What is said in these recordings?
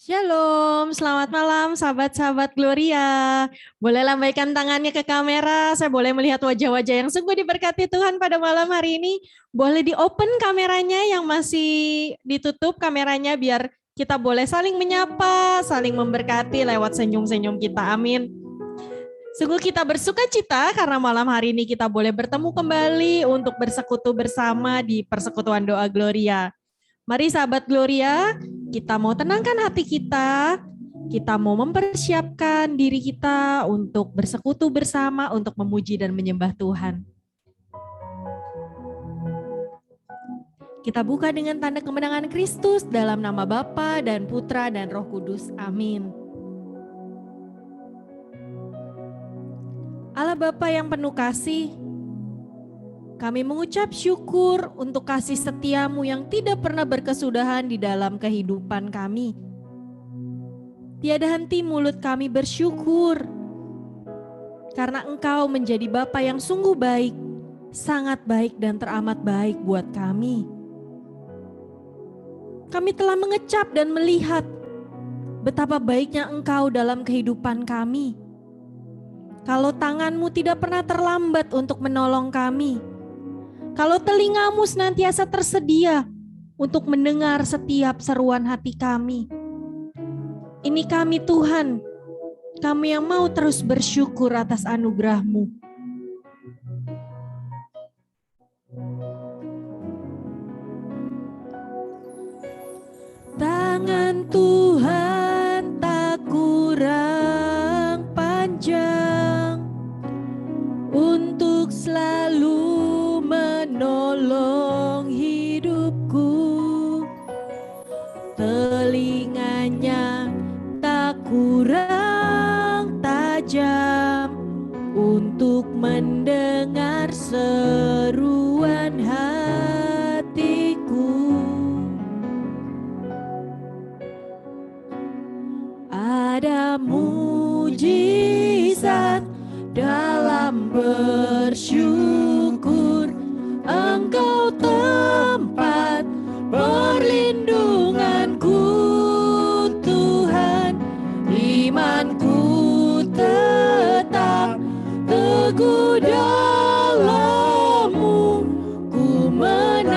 Shalom, selamat malam sahabat-sahabat Gloria. Boleh lambaikan tangannya ke kamera, saya boleh melihat wajah-wajah yang sungguh diberkati Tuhan pada malam hari ini. Boleh di-open kameranya yang masih ditutup kameranya biar kita boleh saling menyapa, saling memberkati lewat senyum-senyum kita. Amin. Sungguh kita bersuka cita karena malam hari ini kita boleh bertemu kembali untuk bersekutu bersama di persekutuan doa Gloria. Mari sahabat Gloria, kita mau tenangkan hati kita mau mempersiapkan diri kita untuk bersekutu bersama, untuk memuji dan menyembah Tuhan. Kita buka dengan tanda kemenangan Kristus dalam nama Bapa dan Putra dan Roh Kudus. Amin. Allah Bapa yang penuh kasih, kami mengucap syukur untuk kasih setiamu yang tidak pernah berkesudahan di dalam kehidupan kami. Tiada henti mulut kami bersyukur, karena Engkau menjadi Bapa yang sungguh baik, sangat baik dan teramat baik buat kami. Kami telah mengecap dan melihat betapa baiknya Engkau dalam kehidupan kami. Kalau tangan-Mu tidak pernah terlambat untuk menolong kami, kalau telinga-Mu senantiasa tersedia untuk mendengar setiap seruan hati kami. Ini kami Tuhan, kami yang mau terus bersyukur atas anugerah-Mu. Tangan Tuhan tak kurang panjang untuk selalu menolong hidupku. Telinganya tak kurang tajam untuk mendengar seruan hatiku. Ada mujizat dalam bersyukur, Engkau tempat perlindunganku, Tuhan. Imanku tetap teguh dalam-Mu, ku menang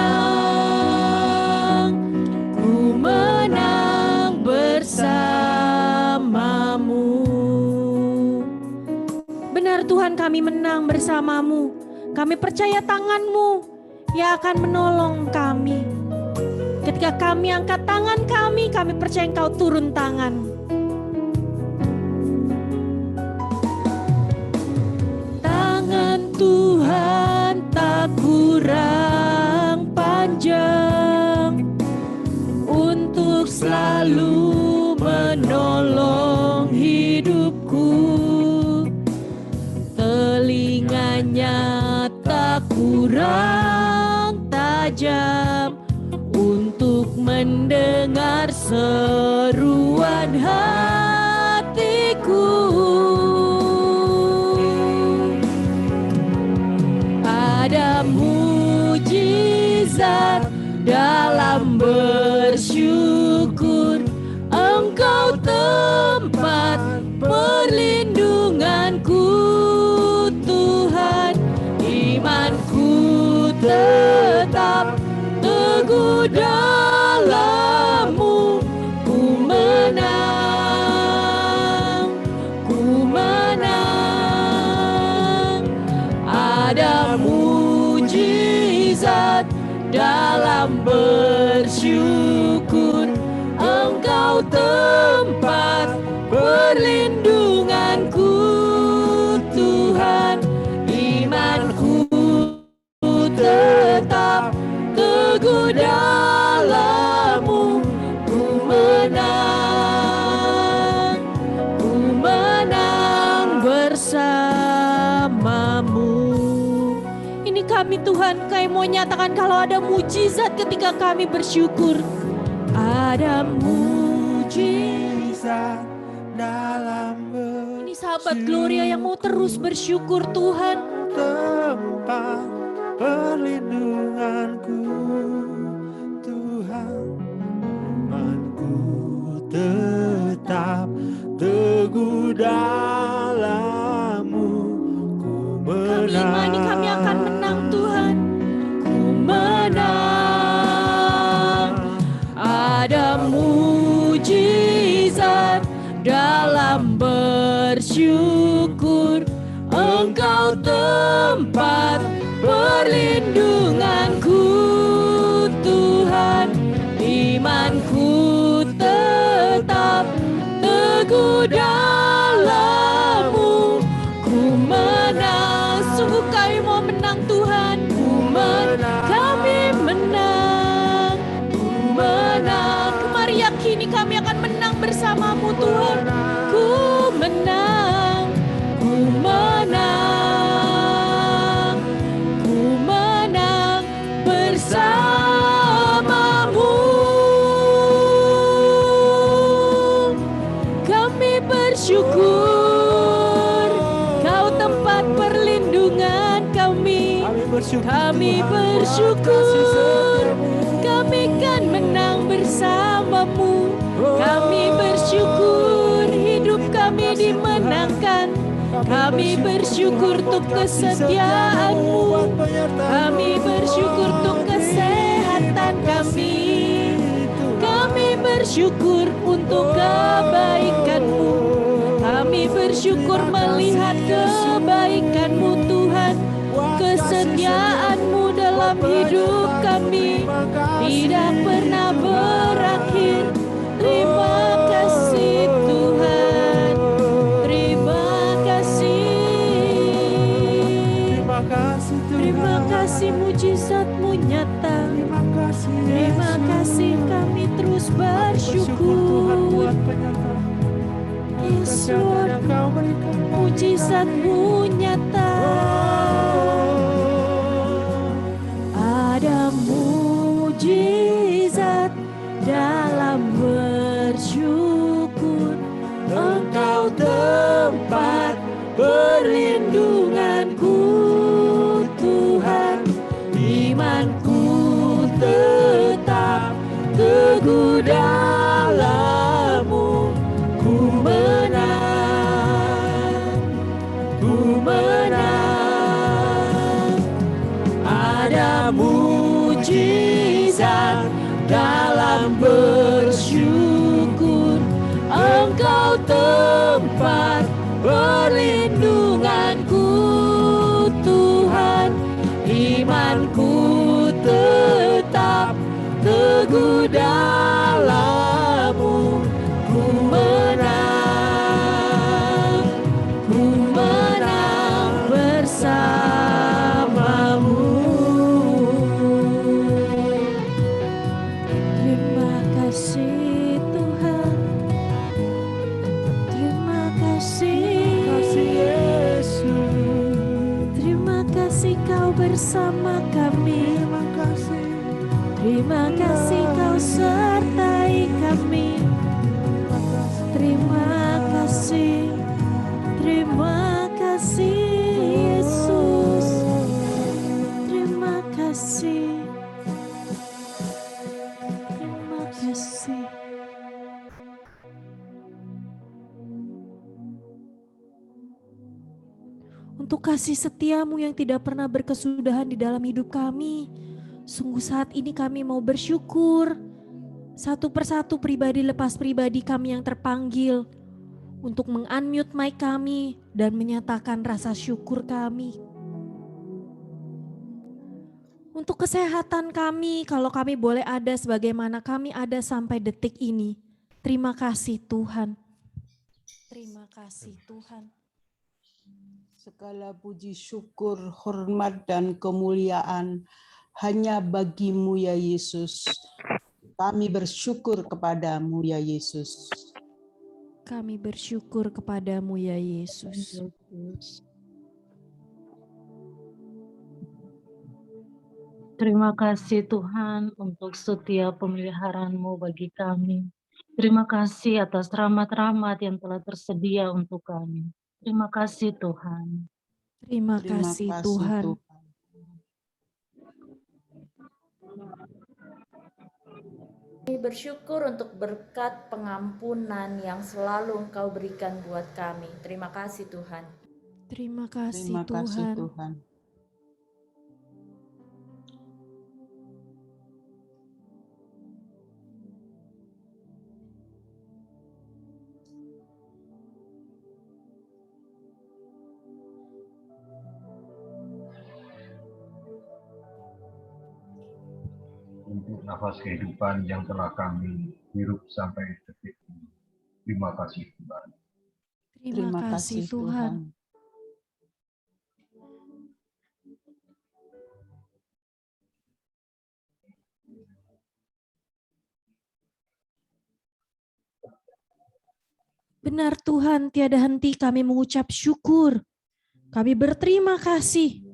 bersama-Mu. Benar Tuhan, kami menang bersama-Mu. Kami percaya tangan-Mu yang akan menolong kami. Ketika kami angkat tangan kami percaya Engkau turun tangan. Tangan Tuhan tak kurang panjang untuk selalu menolong hidupku. Telinganya tak kurang tajam untuk mendengar seruan hatiku. Ada mujizat dalam bersyukur, Engkau tempat perlindunganku, Tuhan. Imanku tetap teguh dalam-Mu, ku menang. Ada mujizat dalam bersyukur, Engkau tempat perlindunganku, Tuhan. Imanku tetap teguh dalam-Mu, ku menang bersama-Mu. Ini kami Tuhan, kami mau nyatakan kalau ada mujizat ketika kami bersyukur. Ada mujizat dalam bersyukur. Ini sahabat Gloria yang mau terus bersyukur Tuhan. Tempat perlindunganku, Tuhan. Imanku tetap teguh dalam-Mu, ku Kami imani kami akan menang Tuhan. Ku menang. Ada mujizat dalam bersyukur. Engkau tempat perlindunganku Tuhan. Imanku tetap teguh dalam-Mu. Ku menang. Sungguh kami mau menang Tuhan. Ku menang. Kami menang. Ku menang. Kemari yakini kami akan menang bersama-Mu Tuhan. Ku menang. Ku menang. Ku menang bersama-Mu. Kami bersyukur, Kau tempat perlindungan kami. Kami bersyukur, kami kan menang bersama-Mu. Kami bersyukur, hidup kami dimenangkan. Kami bersyukur untuk kesetiaan-Mu. Kami bersyukur untuk kesehatan kami. Kami bersyukur untuk kebaikan-Mu. Kami bersyukur melihat kebaikan-Mu Tuhan. Kesetiaan-Mu dalam hidup kami tidak pernah berakhir. Terima kasih Tuhan. Terima kasih. Terima kasih mujizat-Mu nyata. Terima kasih kami terus bersyukur. Yesus, mujizat-Mu nyata. Ada mujizat dalam bersyukur. Engkau tempat perlindunganku Tuhan. Imanku tetap teguh dalam-Mu. Ku menang. Ku menang. Ada mujizat dalam bersyukur. Engkau tempat perlindunganku Tuhan. Imanku tetap teguh dalam-Mu. Ku menang. Ku menang bersama-Mu. Terima kasih Tuhan. Terima kasih. Terima kasih Kau bersama kami. Terima kasih Kau sertai kami. Terima kasih. Terima kasih Yesus. Terima kasih. Terima kasih. Untuk kasih setia-Mu yang tidak pernah berkesudahan di dalam hidup kami. Sungguh saat ini kami mau bersyukur. Satu persatu pribadi lepas pribadi kami yang terpanggil. Untuk meng-unmute mic kami dan menyatakan rasa syukur kami. Untuk kesehatan kami, kalau kami boleh ada sebagaimana kami ada sampai detik ini. Terima kasih Tuhan. Terima kasih Tuhan. Segala puji syukur, hormat dan kemuliaan hanya bagi-Mu ya Yesus. Kami bersyukur kepada-Mu ya Yesus. Kami bersyukur kepada-Mu ya Yesus. Terima kasih Tuhan untuk setiap pemeliharaan-Mu bagi kami. Terima kasih atas rahmat-rahmat yang telah tersedia untuk kami. Terima kasih Tuhan. Terima kasih Tuhan. Kami bersyukur untuk berkat pengampunan yang selalu Engkau berikan buat kami. Terima kasih Tuhan. Terima kasih Terima kasih Tuhan. Tuhan. Untuk nafas kehidupan yang telah kami hirup sampai detik ini. Terima kasih Tuhan. Terima kasih Tuhan. Benar Tuhan, tiada henti kami mengucap syukur. Kami berterima kasih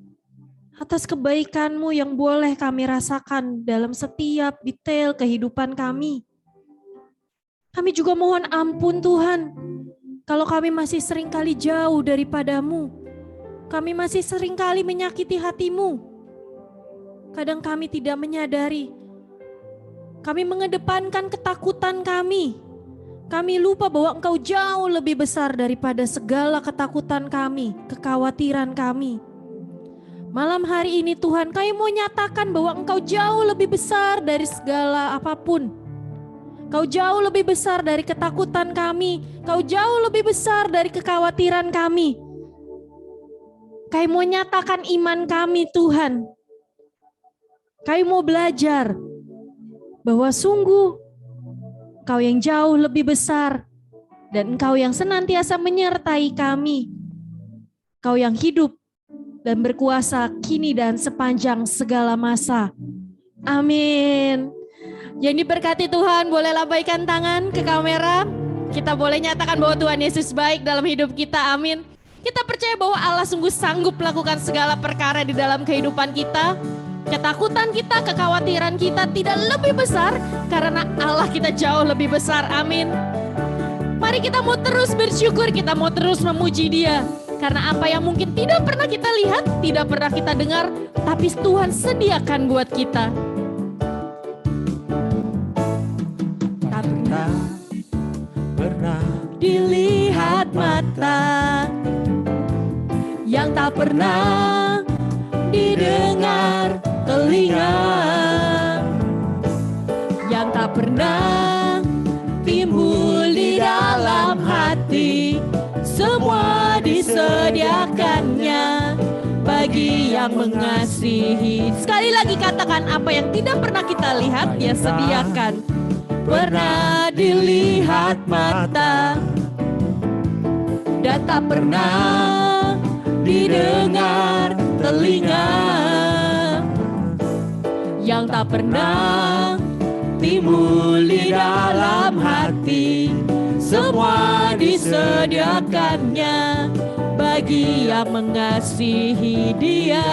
atas kebaikan-Mu yang boleh kami rasakan dalam setiap detail kehidupan kami. Kami juga mohon ampun Tuhan, kalau kami masih seringkali jauh daripada-Mu. Kami masih seringkali menyakiti hati-Mu. Kadang kami tidak menyadari. Kami mengedepankan ketakutan kami. Kami lupa bahwa Engkau jauh lebih besar daripada segala ketakutan kami, kekhawatiran kami. Malam hari ini Tuhan, kami mau nyatakan bahwa Engkau jauh lebih besar dari segala apapun. Kau jauh lebih besar dari ketakutan kami. Kau jauh lebih besar dari kekhawatiran kami. Kami mau nyatakan iman kami Tuhan. Kami mau belajar bahwa sungguh Kau yang jauh lebih besar dan Engkau yang senantiasa menyertai kami. Kau yang hidup dan berkuasa kini dan sepanjang segala masa. Amin. Yang diberkati Tuhan, boleh lambaikan tangan ke kamera. Kita boleh nyatakan bahwa Tuhan Yesus baik dalam hidup kita. Amin. Kita percaya bahwa Allah sungguh sanggup melakukan segala perkara di dalam kehidupan kita. Ketakutan kita, kekhawatiran kita tidak lebih besar karena Allah kita jauh lebih besar. Amin. Mari kita mau terus bersyukur, kita mau terus memuji Dia. Karena apa yang mungkin tidak pernah kita lihat, tidak pernah kita dengar, tapi Tuhan sediakan buat kita. Tak pernah dilihat mata, yang tak pernah didengar telinga, yang tak pernah timbul di dalam hati. Semua disediakannya bagi yang mengasihi. Sekali lagi katakan, apa yang tidak pernah kita lihat, Dia sediakan. Pernah dilihat mata dan tak pernah didengar telinga, yang tak pernah timbul di dalam hati. Semua disediakannya bagi yang mengasihi Dia.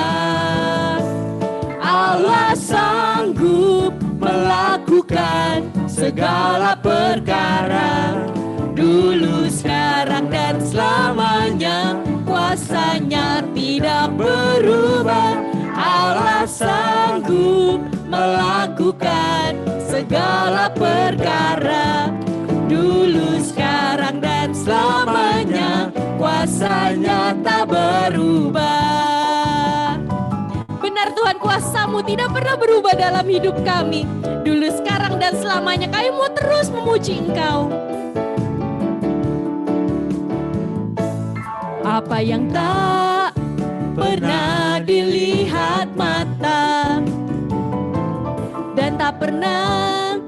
Allah sanggup melakukan segala perkara, dulu, sekarang, dan selamanya. Kuasanya tidak berubah. Allah sanggup melakukan segala perkara, dulu, sekarang, dan selamanya. Kuasanya tak berubah. Benar Tuhan, kuasa-Mu tidak pernah berubah dalam hidup kami. Dulu, sekarang, dan selamanya kami mau terus memuji Engkau. Apa yang tak pernah dilihat mata dan tak pernah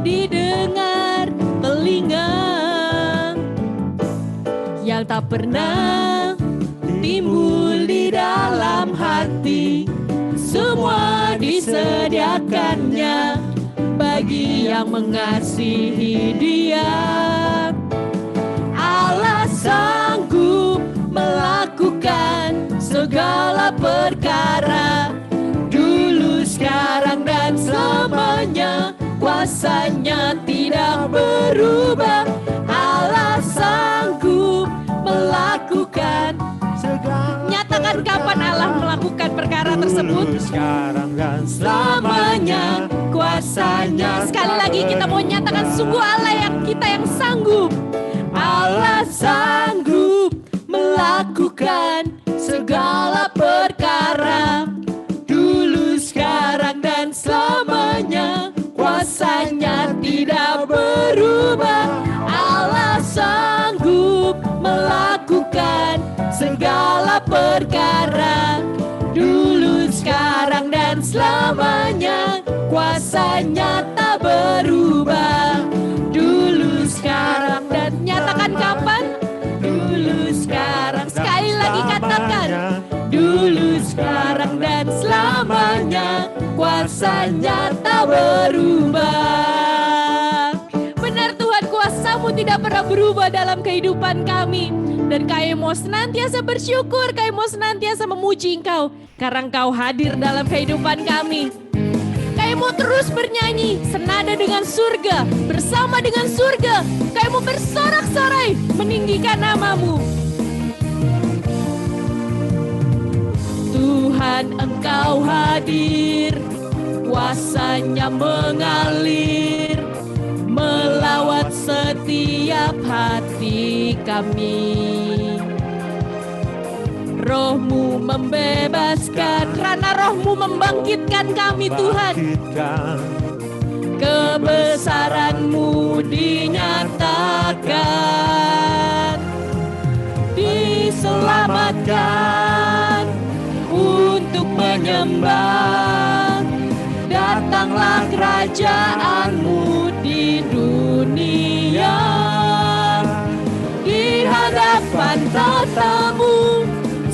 didengar telinga, yang tak pernah timbul di dalam hati. Semua disediakannya bagi yang mengasihi Dia. Allah sanggup melakukan segala perkara, dulu, sekarang, dan selamanya. Kuasanya tidak berubah. Allah sanggup melakukan. Nyatakan kapan Allah melakukan perkara tersebut. sekarang dan Selamanya. Kuasa kuasanya. Sekali lagi kita mau nyatakan sungguh Allah yang kita yang sanggup. Allah sanggup melakukan segala perkara, dulu, sekarang, dan selamanya. Kuasanya tidak berubah. Allah sanggup melakukan segala perkara, dulu, sekarang, dan selamanya. Kuasanya tak berubah. Dulu, sekarang, dan nyatakan kapan? Dulu, sekarang. Sekali lagi katakan. Dulu, sekarang, dan selamanya. Kuasanya tak berubah. Benar Tuhan, kuasa-Mu tidak pernah berubah dalam kehidupan kami. Dan kami mau senantiasa bersyukur, kami mau senantiasa memuji Engkau. Karena Engkau hadir dalam kehidupan kami. Kami mau terus bernyanyi senada dengan surga, bersama dengan surga. Kami mau bersorak-sorai meninggikan nama-Mu. Tuhan, Engkau hadir, kuasanya mengalir, melawat setiap hati kami. Roh-Mu membebaskan, karena Roh-Mu membangkitkan kami Tuhan. Kebesaran-Mu dinyatakan, diselamatkan untuk menyembah. Datanglah kerajaan-Mu di dunia, di hadapan tatamu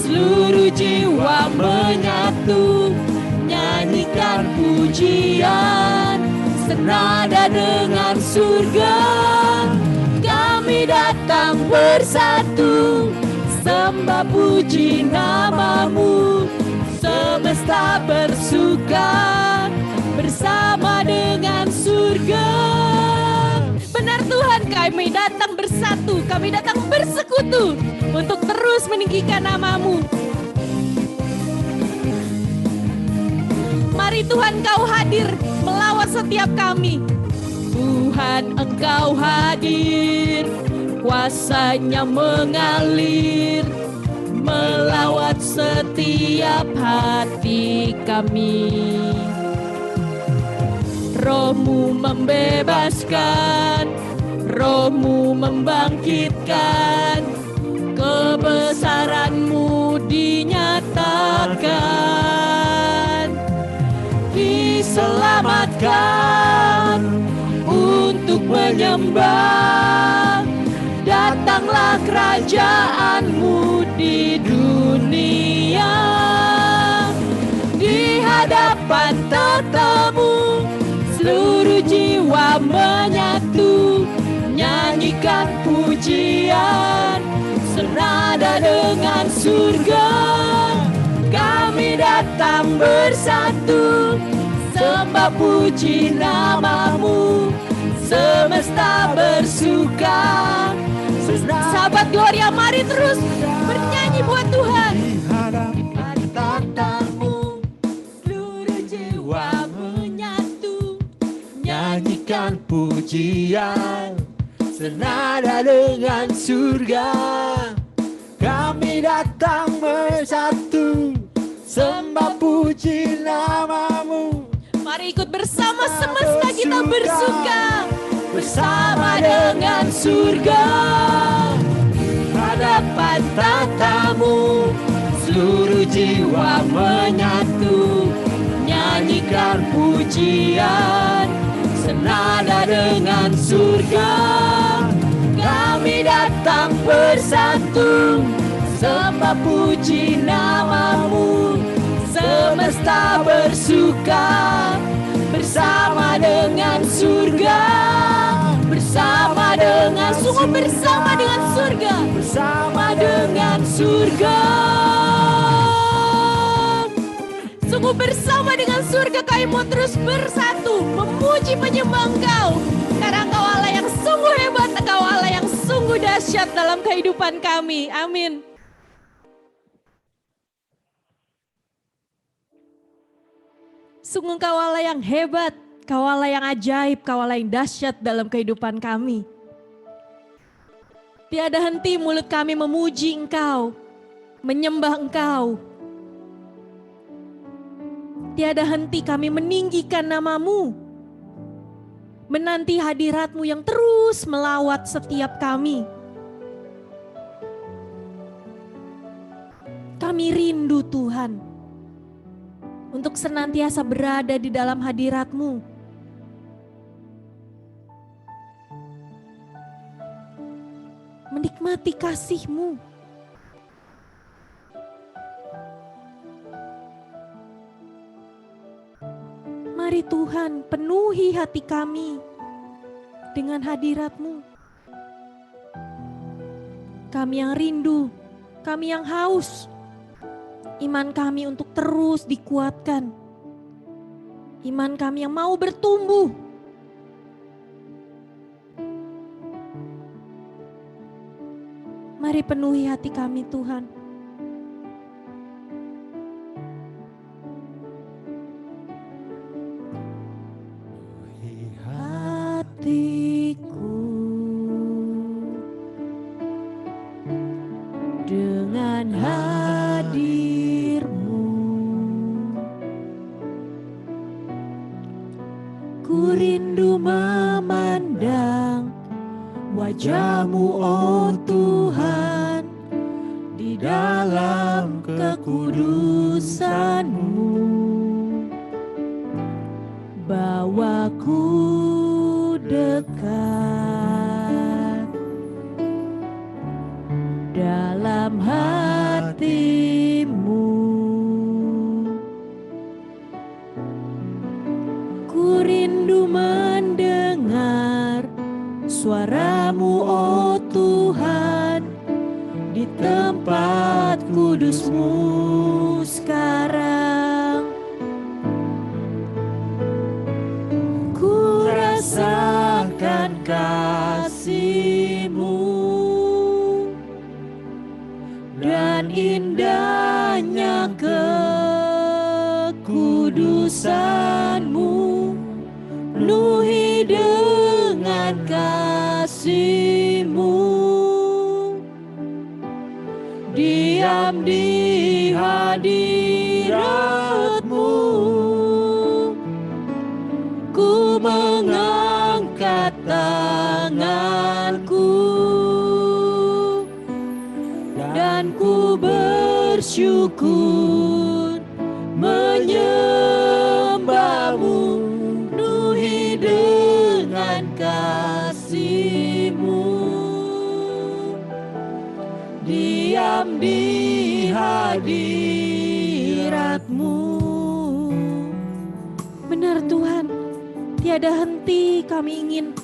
seluruh jiwa menyatu, nyanyikan pujian senada dengan surga. Kami datang bersatu, sembah puji nama-Mu. Semesta bersuka bersama dengan surga. Benar Tuhan, kami datang bersatu, kami datang bersekutu untuk terus meninggikan nama-Mu. Mari Tuhan, Engkau hadir melawat setiap kami. Tuhan, Engkau hadir, kuasanya mengalir, melawat setiap hati kami. Roh-Mu membebaskan, Roh-Mu membangkitkan, kebesaran-Mu dinyatakan, diselamatkan untuk menyembah. Datanglah kerajaan-Mu di dunia, di hadapan tatamu seluruh jiwa menyatu, nyanyikan pujian senada dengan surga. Kami datang bersatu, sembah puji nama-Mu. Semesta bersuka. Sahabat Gloria, mari terus bernyanyi buat Tuhan. Tatamu seluruh jiwa menyatu, nyanyikan pujian senada dengan surga. Kami datang bersatu, sembah puji nama-Mu. Mari ikut bersama semesta kita bersuka bersama dengan surga. Hadapan tatamu seluruh jiwa menyatu, nyanyikan pujian senada dengan surga. Kami datang bersatu, sembah puji nama-Mu. Semesta bersuka bersama dengan surga, bersama dengan sungguh bersama dengan surga, bersama dengan surga. Sungguh bersama dengan surga kami mau terus bersatu memuji menyembah Engkau, karena Engkau Allah yang sungguh hebat, Engkau Allah yang sungguh dahsyat dalam kehidupan kami. Amin. Sungguh Engkau Allah yang hebat, Kau Allah yang ajaib, Kau Allah yang dahsyat dalam kehidupan kami. Tiada henti mulut kami memuji Engkau, menyembah Engkau. Tiada henti kami meninggikan nama-Mu, menanti hadirat-Mu yang terus melawat setiap kami. Kami rindu Tuhan untuk senantiasa berada di dalam hadirat-Mu. Menikmati kasih-Mu. Mari Tuhan penuhi hati kami dengan hadirat-Mu. Kami yang rindu, kami yang haus, iman kami untuk terus dikuatkan. Iman kami yang mau bertumbuh. Mari penuhi hati kami Tuhan. Hatiku dengan hadir-Mu, ku rindu memandang wajah-Mu, oh Tuhan, di dalam kekudusan-Mu. Bawaku dekat dalam hati-Mu. Ku rindu mendengar suara-Mu, oh Tuhan, di tempat kudus-Mu sekarang. Ku rasakan kasih-Mu dan indahnya kekudusan-Mu, penuhi dengan kasih-Mu. Diam di hadirat-Mu, ku mengangkat tanganku dan ku bersyukur menyembah-Mu, penuhi dengan kasih-Mu. Diam di hadirat-Mu. Benar Tuhan, tiada henti kami ingin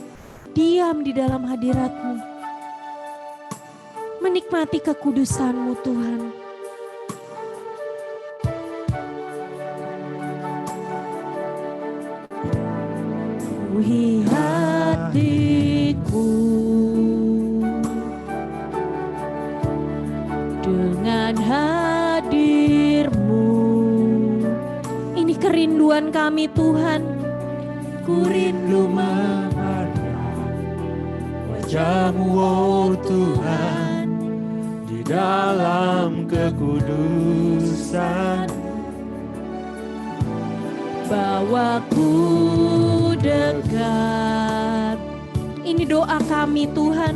diam di dalam hadirat-Mu, menikmati kekudusan-Mu Tuhan. Penuhi hatiku dengan hadir-Mu. Ini kerinduan kami Tuhan. Ku rindu memandang wajah-Mu, oh Tuhan, di dalam kekudusan. Bawaku dekat. Ini doa kami Tuhan.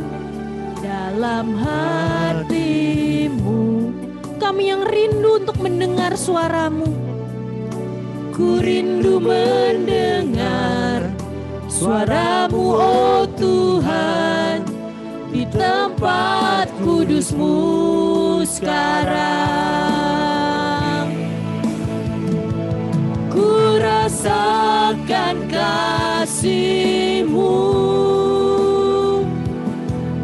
Dalam hati-Mu, kami yang rindu untuk mendengar suara-Mu. Ku rindu mendengar suara-Mu, oh Tuhan, di tempat kudus-Mu sekarang. Ku rasakan kasih-Mu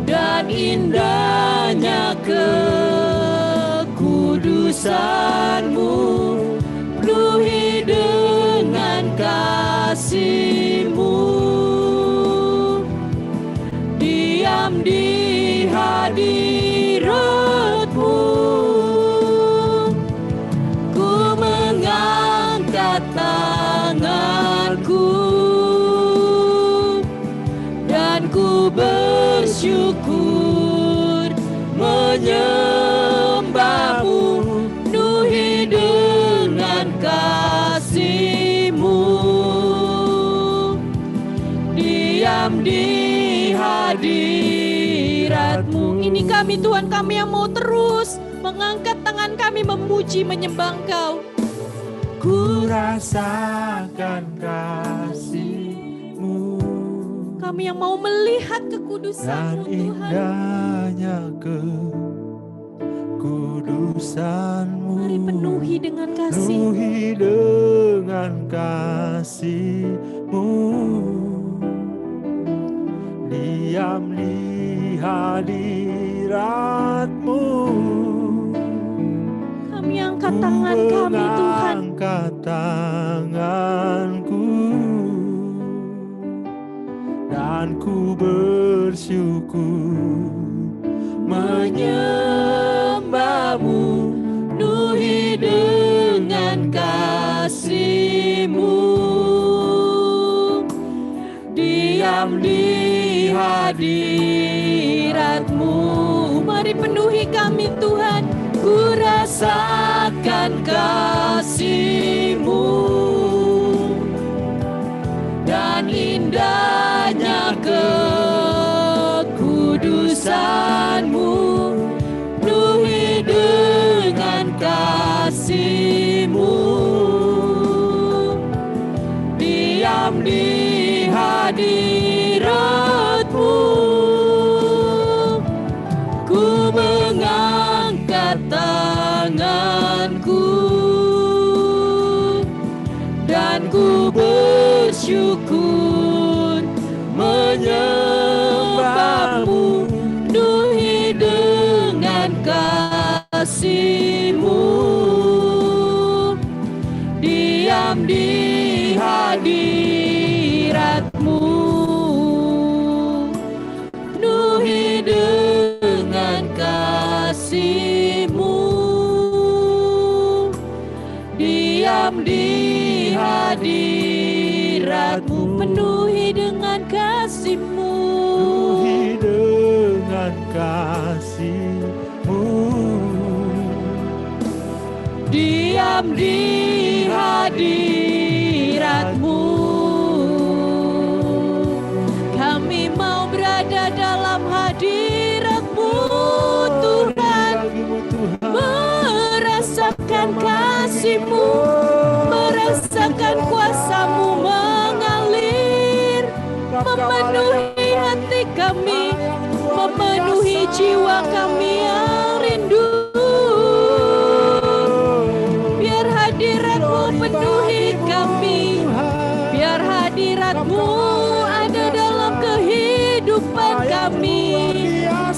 dan indahnya kekudusan-Mu, penuhi dengan kasih-Mu. Diam di hadirat-Mu, ku mengangkat tanganku menyembah-Mu, penuhi dengan kasih-Mu. Diam di hadirat-Mu. Ini kami Tuhan, kami yang mau terus mengangkat tangan kami memuji menyembah Engkau. Ku rasakan kasih-Mu Kami yang mau melihat dan kekudusan-Mu Tuhan. indahnya kekudusan-Mu. Mari penuhi dengan kasih. Penuhi dengan kasih-Mu. Diam di hadirat-Mu. Kami angkat tangan kami Tuhan. Angkat tanganku dan ku bersyukur menyembah-Mu, penuhi dengan kasih-Mu. Diam di hadirat-Mu. Mari penuhi kami Tuhan. Ku rasakan kasih-Mu dan indahnya kekudusan-Mu. Penuhi dengan kasih-Mu. Diam di hadirat-Mu. Ku mengangkat tanganku dan ku bersyukur menyembah-Mu, penuhi dengan kasih-Mu. Diam di hadirat-Mu, penuhi dengan kasih-Mu. Diam di hadirat-Mu, Penuhi dengan kasih-Mu. penuhi dengan kasih-Mu. Diam di hadirat-Mu. Kami mau berada dalam hadirat-Mu Tuhan. Bagimu Tuhan, Merasakan kasih-Mu, merasakan kuasa-Mu mengalir, memenuhi hati kami, memenuhi jiwa kami yang rindu. Biar hadirat-Mu penuhi kami, biar hadirat-Mu ada dalam kehidupan kami.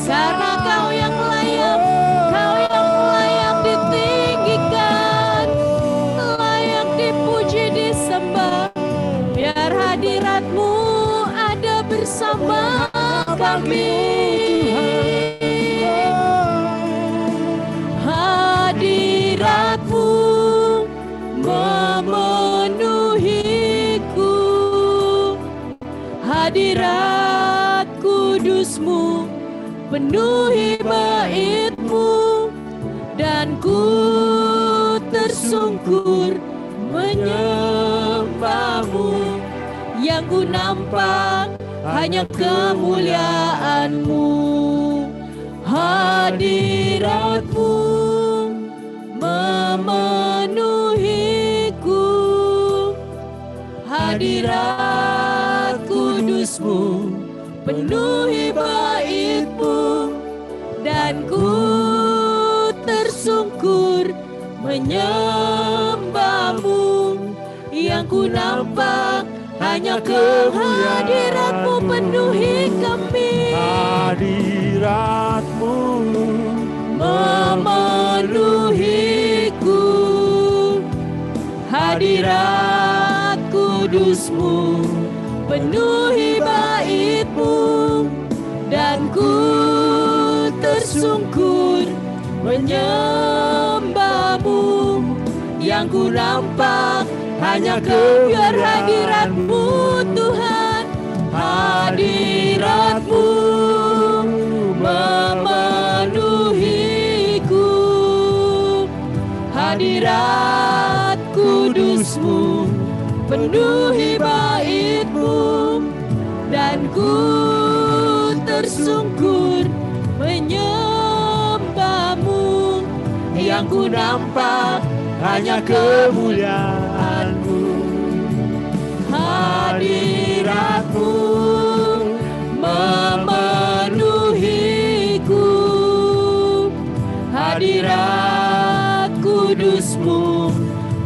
Karena Kau yang layak, Kau yang layak ditinggikan, layak dipuji, disembah. Biar hadirat-Mu ada bersama kami. Hadirat-Mu memenuhiku, hadirat kudus-Mu penuhi bait-Mu, dan ku tersungkur menyembah-Mu. Yang ku nampak hanya kemuliaan-Mu. Hadirat-Mu memenuhiku, hadirat kudus-Mu penuhi bait-Mu, dan ku tersungkur menyembah-Mu. Yang ku nampak hanya kehadirat-Mu penuhi kami. hadirat-Mu Memenuhiku, hadirat kudus-Mu penuhi bait-Mu, dan ku tersungkur menyembah-Mu. Yang ku nampak hanya biar hadirat-Mu Tuhan. Hadirat-Mu memenuhi hadirat kudus-Mu penuhi bait-Mu, dan ku tersungkur menyembah-Mu. Yang ku nampak hanya kemuliaan-Mu. Hadirat-Mu memenuhiku, hadirat kudus-Mu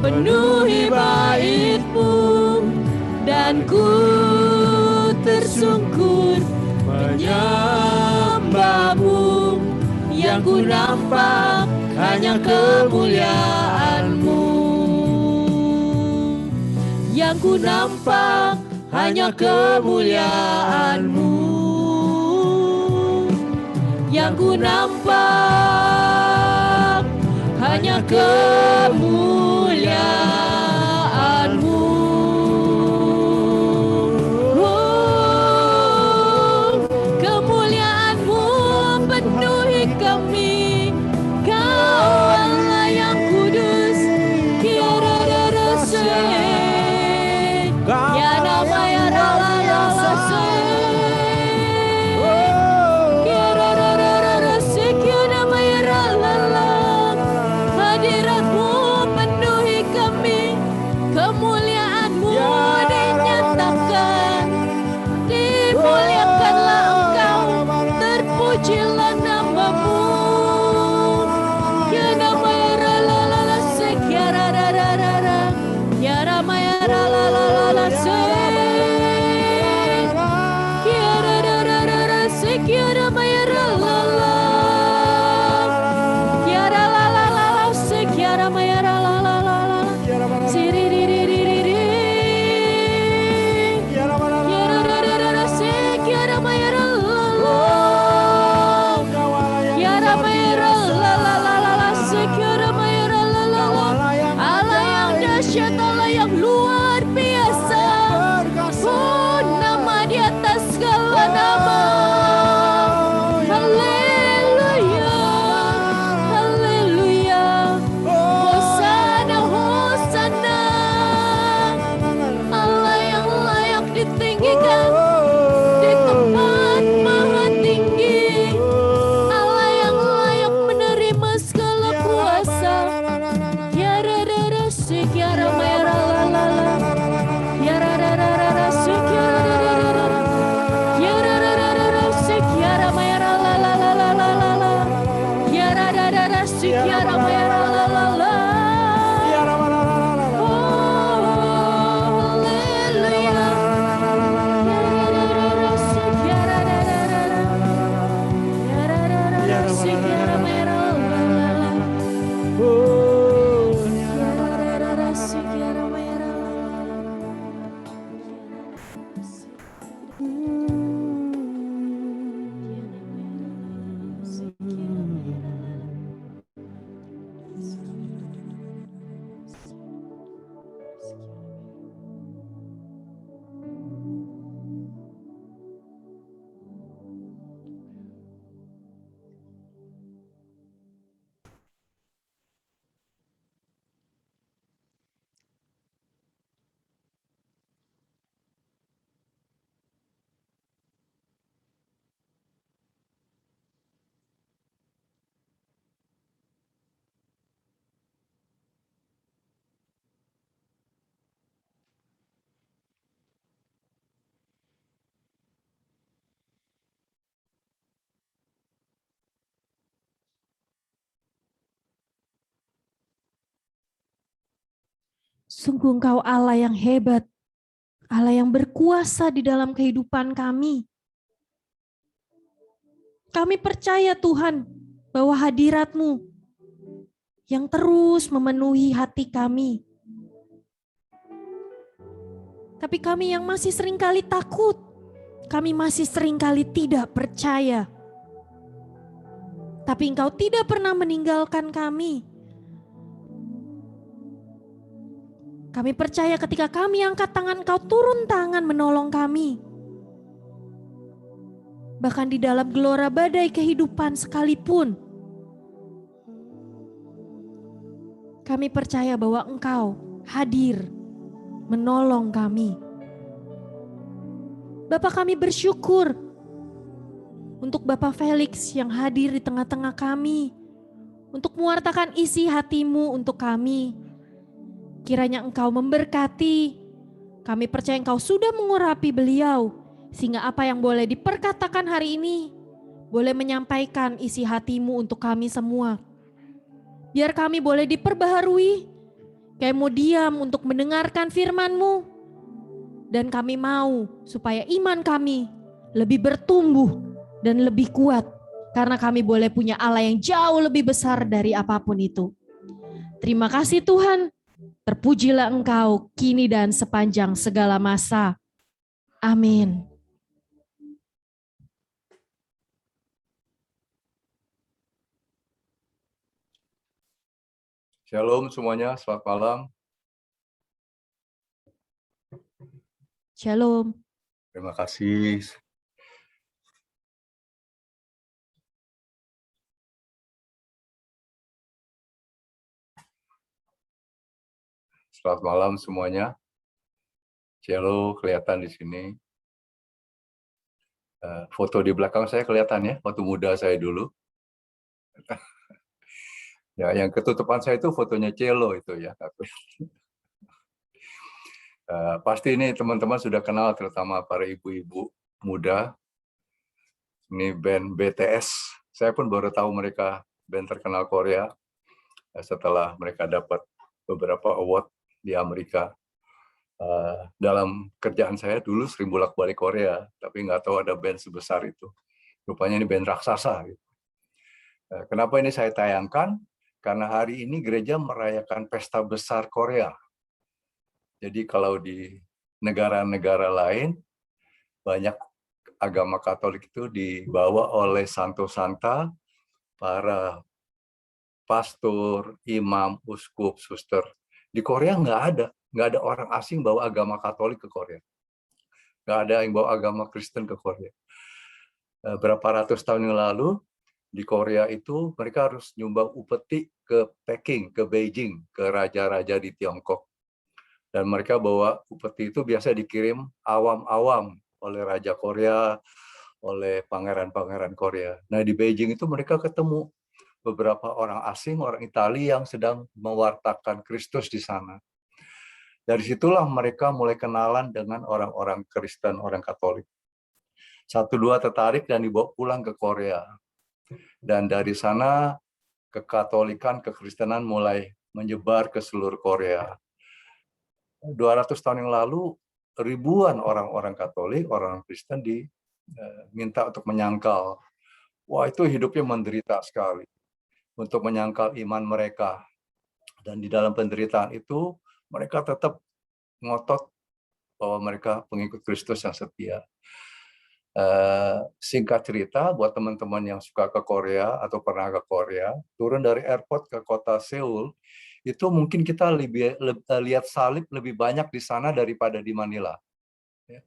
penuhi bait-Mu, dan ku tersungkur menyembah-Mu. Yang ku nampak hanya kemuliaan-Mu. Yang ku nampak hanya kemuliaan-Mu. Yang ku nampak hanya kemuliaan-Mu. Oh, kemuliaan-Mu penuhi kami. Kau Allah yang kudus, tiada terasing. Ya nama ya rala rala sing. Tiada terasing, ya nama ya rala la. Hadirat-Mu penuhi kami, kemuliaan-Mu dinyatakan. Dimuliakanlah Engkau, terpujilah nama-Mu. Ya nama ya rala la sing, ya rara rara rara. Ya nama ya rala la sing. Ya rara rara rara sing, ya nama ya rala la. Ya rala la la la sing, ya nama ya rala la la la. Siri ri ri ri ri ri. Ya rara rara rara sing, ya nama ya rala la. Ya nama ya rala la la la la sing, ya nama ya rala la la. Allah yang dahsyat, Allah yang luar biasa. Oh, nama di atas segala nama. Haleluya, haleluya. Hosana, hosana. Allah yang layak ditinggikan di tempat maha tinggi. Allah yang layak menerima segala kuasa. Ya rara sik, ya rama ya rala la la. Ya rara sik, ya rara. Ya rara sik, ya rama ya rala la la la la la la. Ya rara sik, ya rama ya rala la la. Oh, haleluya. Ya rara sik, ya rara. Ya rara sik, ya rama ya rala la la. Sungguh Engkau Allah yang hebat, Allah yang berkuasa di dalam kehidupan kami. Kami percaya Tuhan bahwa hadirat-Mu yang terus memenuhi hati kami. Tapi kami yang masih seringkali takut, kami masih seringkali tidak percaya. Tapi Engkau tidak pernah meninggalkan kami. Kami percaya ketika kami angkat tangan, Engkau turun tangan menolong kami. Bahkan di dalam gelora badai kehidupan sekalipun, Kami percaya bahwa Engkau hadir menolong kami. Bapak, kami bersyukur untuk Bapak Felix yang hadir di tengah-tengah kami, untuk mewartakan isi hati-Mu untuk kami. Kiranya Engkau memberkati. Kami percaya Engkau sudah mengurapi beliau, sehingga apa yang boleh diperkatakan hari ini boleh menyampaikan isi hati-Mu untuk kami semua. Biar kami boleh diperbaharui, kami mau diam untuk mendengarkan firman-Mu, dan kami mau supaya iman kami lebih bertumbuh dan lebih kuat, karena kami boleh punya Allah yang jauh lebih besar dari apapun itu. Terima kasih Tuhan, terpujilah Engkau kini dan sepanjang segala masa. Amin. Shalom semuanya, selamat malam. Shalom. Terima kasih. Selamat malam semuanya. Cielo kelihatan di sini. Foto di belakang saya kelihatan ya, waktu muda saya dulu. Ya, yang ketutupan saya itu fotonya Cielo itu ya. Pasti ini teman-teman sudah kenal, terutama para ibu-ibu muda. Ini band BTS. Saya pun baru tahu mereka band terkenal Korea setelah mereka dapat beberapa award di Amerika. Dalam kerjaan saya dulu sering bolak-balik Korea, tapi nggak tahu ada band sebesar itu. Rupanya ini band raksasa. Kenapa ini saya tayangkan? Karena hari ini gereja merayakan pesta besar Korea. Jadi kalau di negara-negara lain, banyak agama Katolik itu dibawa oleh santo-santa, para pastor, imam, uskup, suster. Di Korea nggak ada orang asing bawa agama Katolik ke Korea. Nggak ada yang bawa agama Kristen ke Korea. Berapa ratus tahun yang lalu, di Korea itu mereka harus nyumbang upeti ke Peking, ke Beijing, ke raja-raja di Tiongkok. Dan mereka bawa upeti itu biasa dikirim awam-awam oleh Raja Korea, oleh pangeran-pangeran Korea. Nah di Beijing itu mereka ketemu beberapa orang asing, orang Italia yang sedang mewartakan Kristus di sana. Dari situlah mereka mulai kenalan dengan orang-orang Kristen, orang Katolik. Satu dua tertarik dan dibawa pulang ke Korea. Dan dari sana kekatolikan, kekristenan mulai menyebar ke seluruh Korea. 200 tahun yang lalu, ribuan orang-orang Katolik, orang Kristen diminta untuk menyangkal. Wah, itu hidupnya menderita sekali untuk menyangkal iman mereka. Dan di dalam penderitaan itu, mereka tetap ngotot bahwa mereka pengikut Kristus yang setia. Singkat cerita, buat teman-teman yang suka ke Korea atau pernah ke Korea, turun dari airport ke kota Seoul, itu mungkin kita lihat salib lebih banyak di sana daripada di Manila. Ya.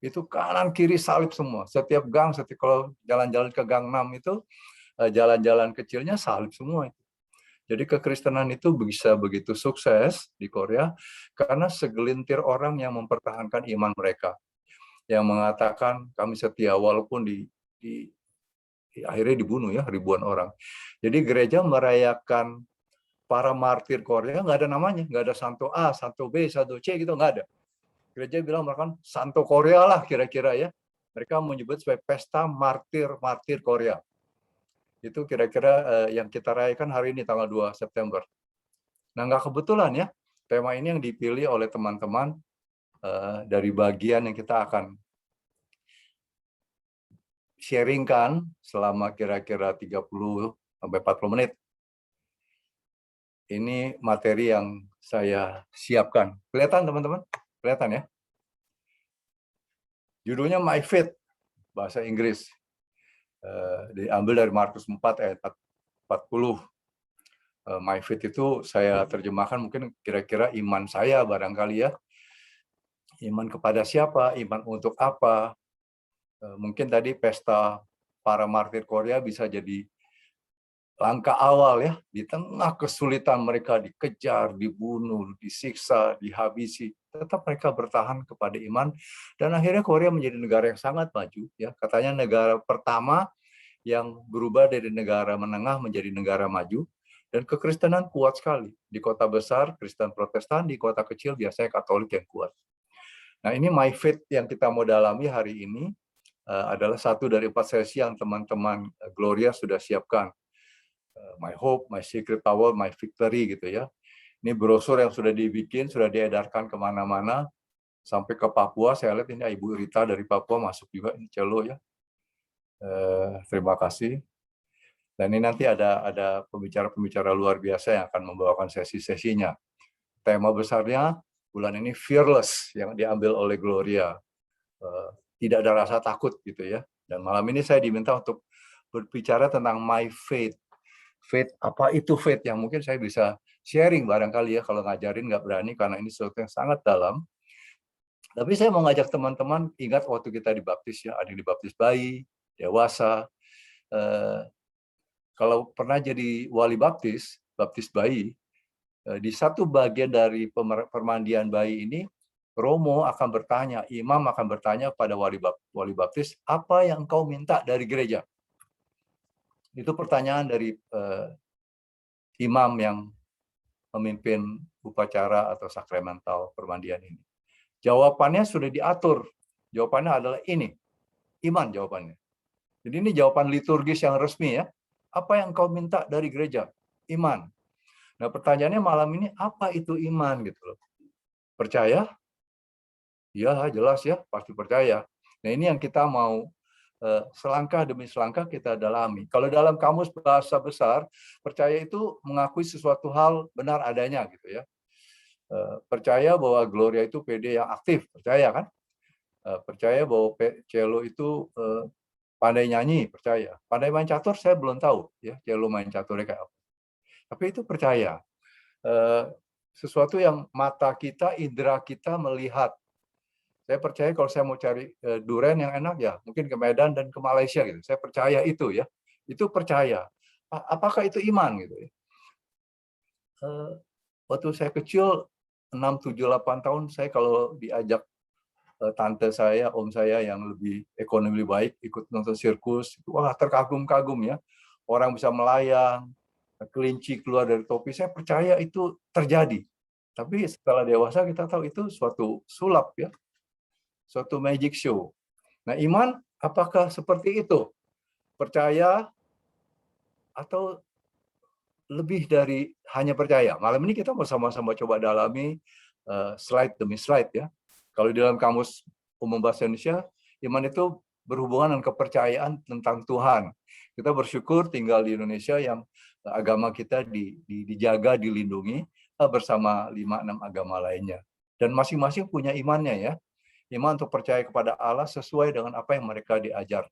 Itu kanan kiri salib semua. Setiap gang, kalau jalan-jalan ke Gang 6 itu, jalan-jalan kecilnya salib semua. Jadi kekristenan itu bisa begitu sukses di Korea karena segelintir orang yang mempertahankan iman mereka, yang mengatakan kami setia walaupun akhirnya dibunuh ya ribuan orang. Jadi gereja merayakan para martir Korea nggak ada namanya, nggak ada Santo A, Santo B, Santo C gitu, nggak ada. Gereja bilang merayakan Santo Korea lah kira-kira ya. Mereka menyebut sebagai pesta martir Korea. Itu kira-kira yang kita rayakan hari ini tanggal 2 September. Nah nggak kebetulan ya, tema ini yang dipilih oleh teman-teman dari bagian yang kita akan sharingkan selama kira-kira 30 sampai 40 menit. Ini materi yang saya siapkan. Kelihatan teman-teman? Kelihatan ya? Judulnya My Faith, bahasa Inggris. Diambil dari Markus 4 ayat 40. My Faith itu saya terjemahkan mungkin kira-kira iman saya barangkali ya. Iman kepada siapa? Iman untuk apa? Mungkin tadi pesta para martir Korea bisa jadi langkah awal ya, di tengah kesulitan mereka dikejar, dibunuh, disiksa, dihabisi, tetap mereka bertahan kepada iman, dan akhirnya Korea menjadi negara yang sangat maju ya. Katanya negara pertama yang berubah dari negara menengah menjadi negara maju, dan kekristenan kuat sekali. Di kota besar Kristen Protestan, di kota kecil biasanya Katolik yang kuat. Nah, ini My Faith yang kita mau dalami hari ini adalah satu dari 4 sesi yang teman-teman Gloria sudah siapkan. My Hope, My Secret Power, My Victory gitu ya. Ini brosur yang sudah dibikin, sudah diedarkan kemana-mana, sampai ke Papua. Saya lihat ini Ibu Rita dari Papua masuk juga, ini cello ya. Terima kasih. Dan ini nanti ada pembicara-pembicara luar biasa yang akan membawakan sesi-sesinya. Tema besarnya bulan ini Fearless yang diambil oleh Gloria. Tidak ada rasa takut gitu ya. Dan malam ini saya diminta untuk berbicara tentang My Faith. Faith, apa itu faith, yang mungkin saya bisa sharing barangkali ya, kalau ngajarin nggak berani karena ini sesuatu yang sangat dalam. Tapi saya mau ngajak teman-teman ingat waktu kita dibaptis ya, ada yang dibaptis bayi, dewasa. Kalau pernah jadi wali baptis bayi, di satu bagian dari permandian bayi ini, Romo akan bertanya, imam akan bertanya pada wali baptis, apa yang kau minta dari gereja? Itu pertanyaan dari imam yang memimpin upacara atau sakramental permandian ini. Jawabannya sudah diatur. Jawabannya adalah ini. Iman jawabannya. Jadi ini jawaban liturgis yang resmi ya. Apa yang kau minta dari gereja? Iman. Nah, pertanyaannya malam ini, apa itu iman gitu loh. Percaya? Ya, jelas ya, pasti percaya. Nah, ini yang kita mau selangkah demi selangkah kita dalami. Kalau dalam kamus bahasa besar, percaya itu mengakui sesuatu hal benar adanya gitu ya. Percaya bahwa Gloria itu PD yang aktif, percaya kan? Percaya bahwa cello itu pandai nyanyi, percaya. Pandai main catur saya belum tahu ya, cello main caturnya kayak apa. Tapi itu percaya. Sesuatu yang mata kita, indera kita melihat. Saya percaya kalau saya mau cari durian yang enak ya mungkin ke Medan dan ke Malaysia gitu. Saya percaya itu ya. Itu percaya. Apakah itu iman gitu ya? Waktu saya kecil 6, 7, 8 tahun saya kalau diajak tante saya, om saya yang lebih ekonomi lebih baik ikut nonton sirkus, wah terkagum-kagum ya. Orang bisa melayang, kelinci keluar dari topi, saya percaya itu terjadi. Tapi setelah dewasa kita tahu itu suatu sulap ya. Suatu magic show. Nah, iman apakah seperti itu? Percaya atau lebih dari hanya percaya? Malam ini kita mau sama-sama coba dalami slide demi slide ya. Kalau di dalam kamus umum bahasa Indonesia, iman itu berhubungan dengan kepercayaan tentang Tuhan. Kita bersyukur tinggal di Indonesia yang agama kita dijaga, dilindungi bersama 5-6 agama lainnya. Dan masing-masing punya imannya ya. Iman untuk percaya kepada Allah sesuai dengan apa yang mereka diajar.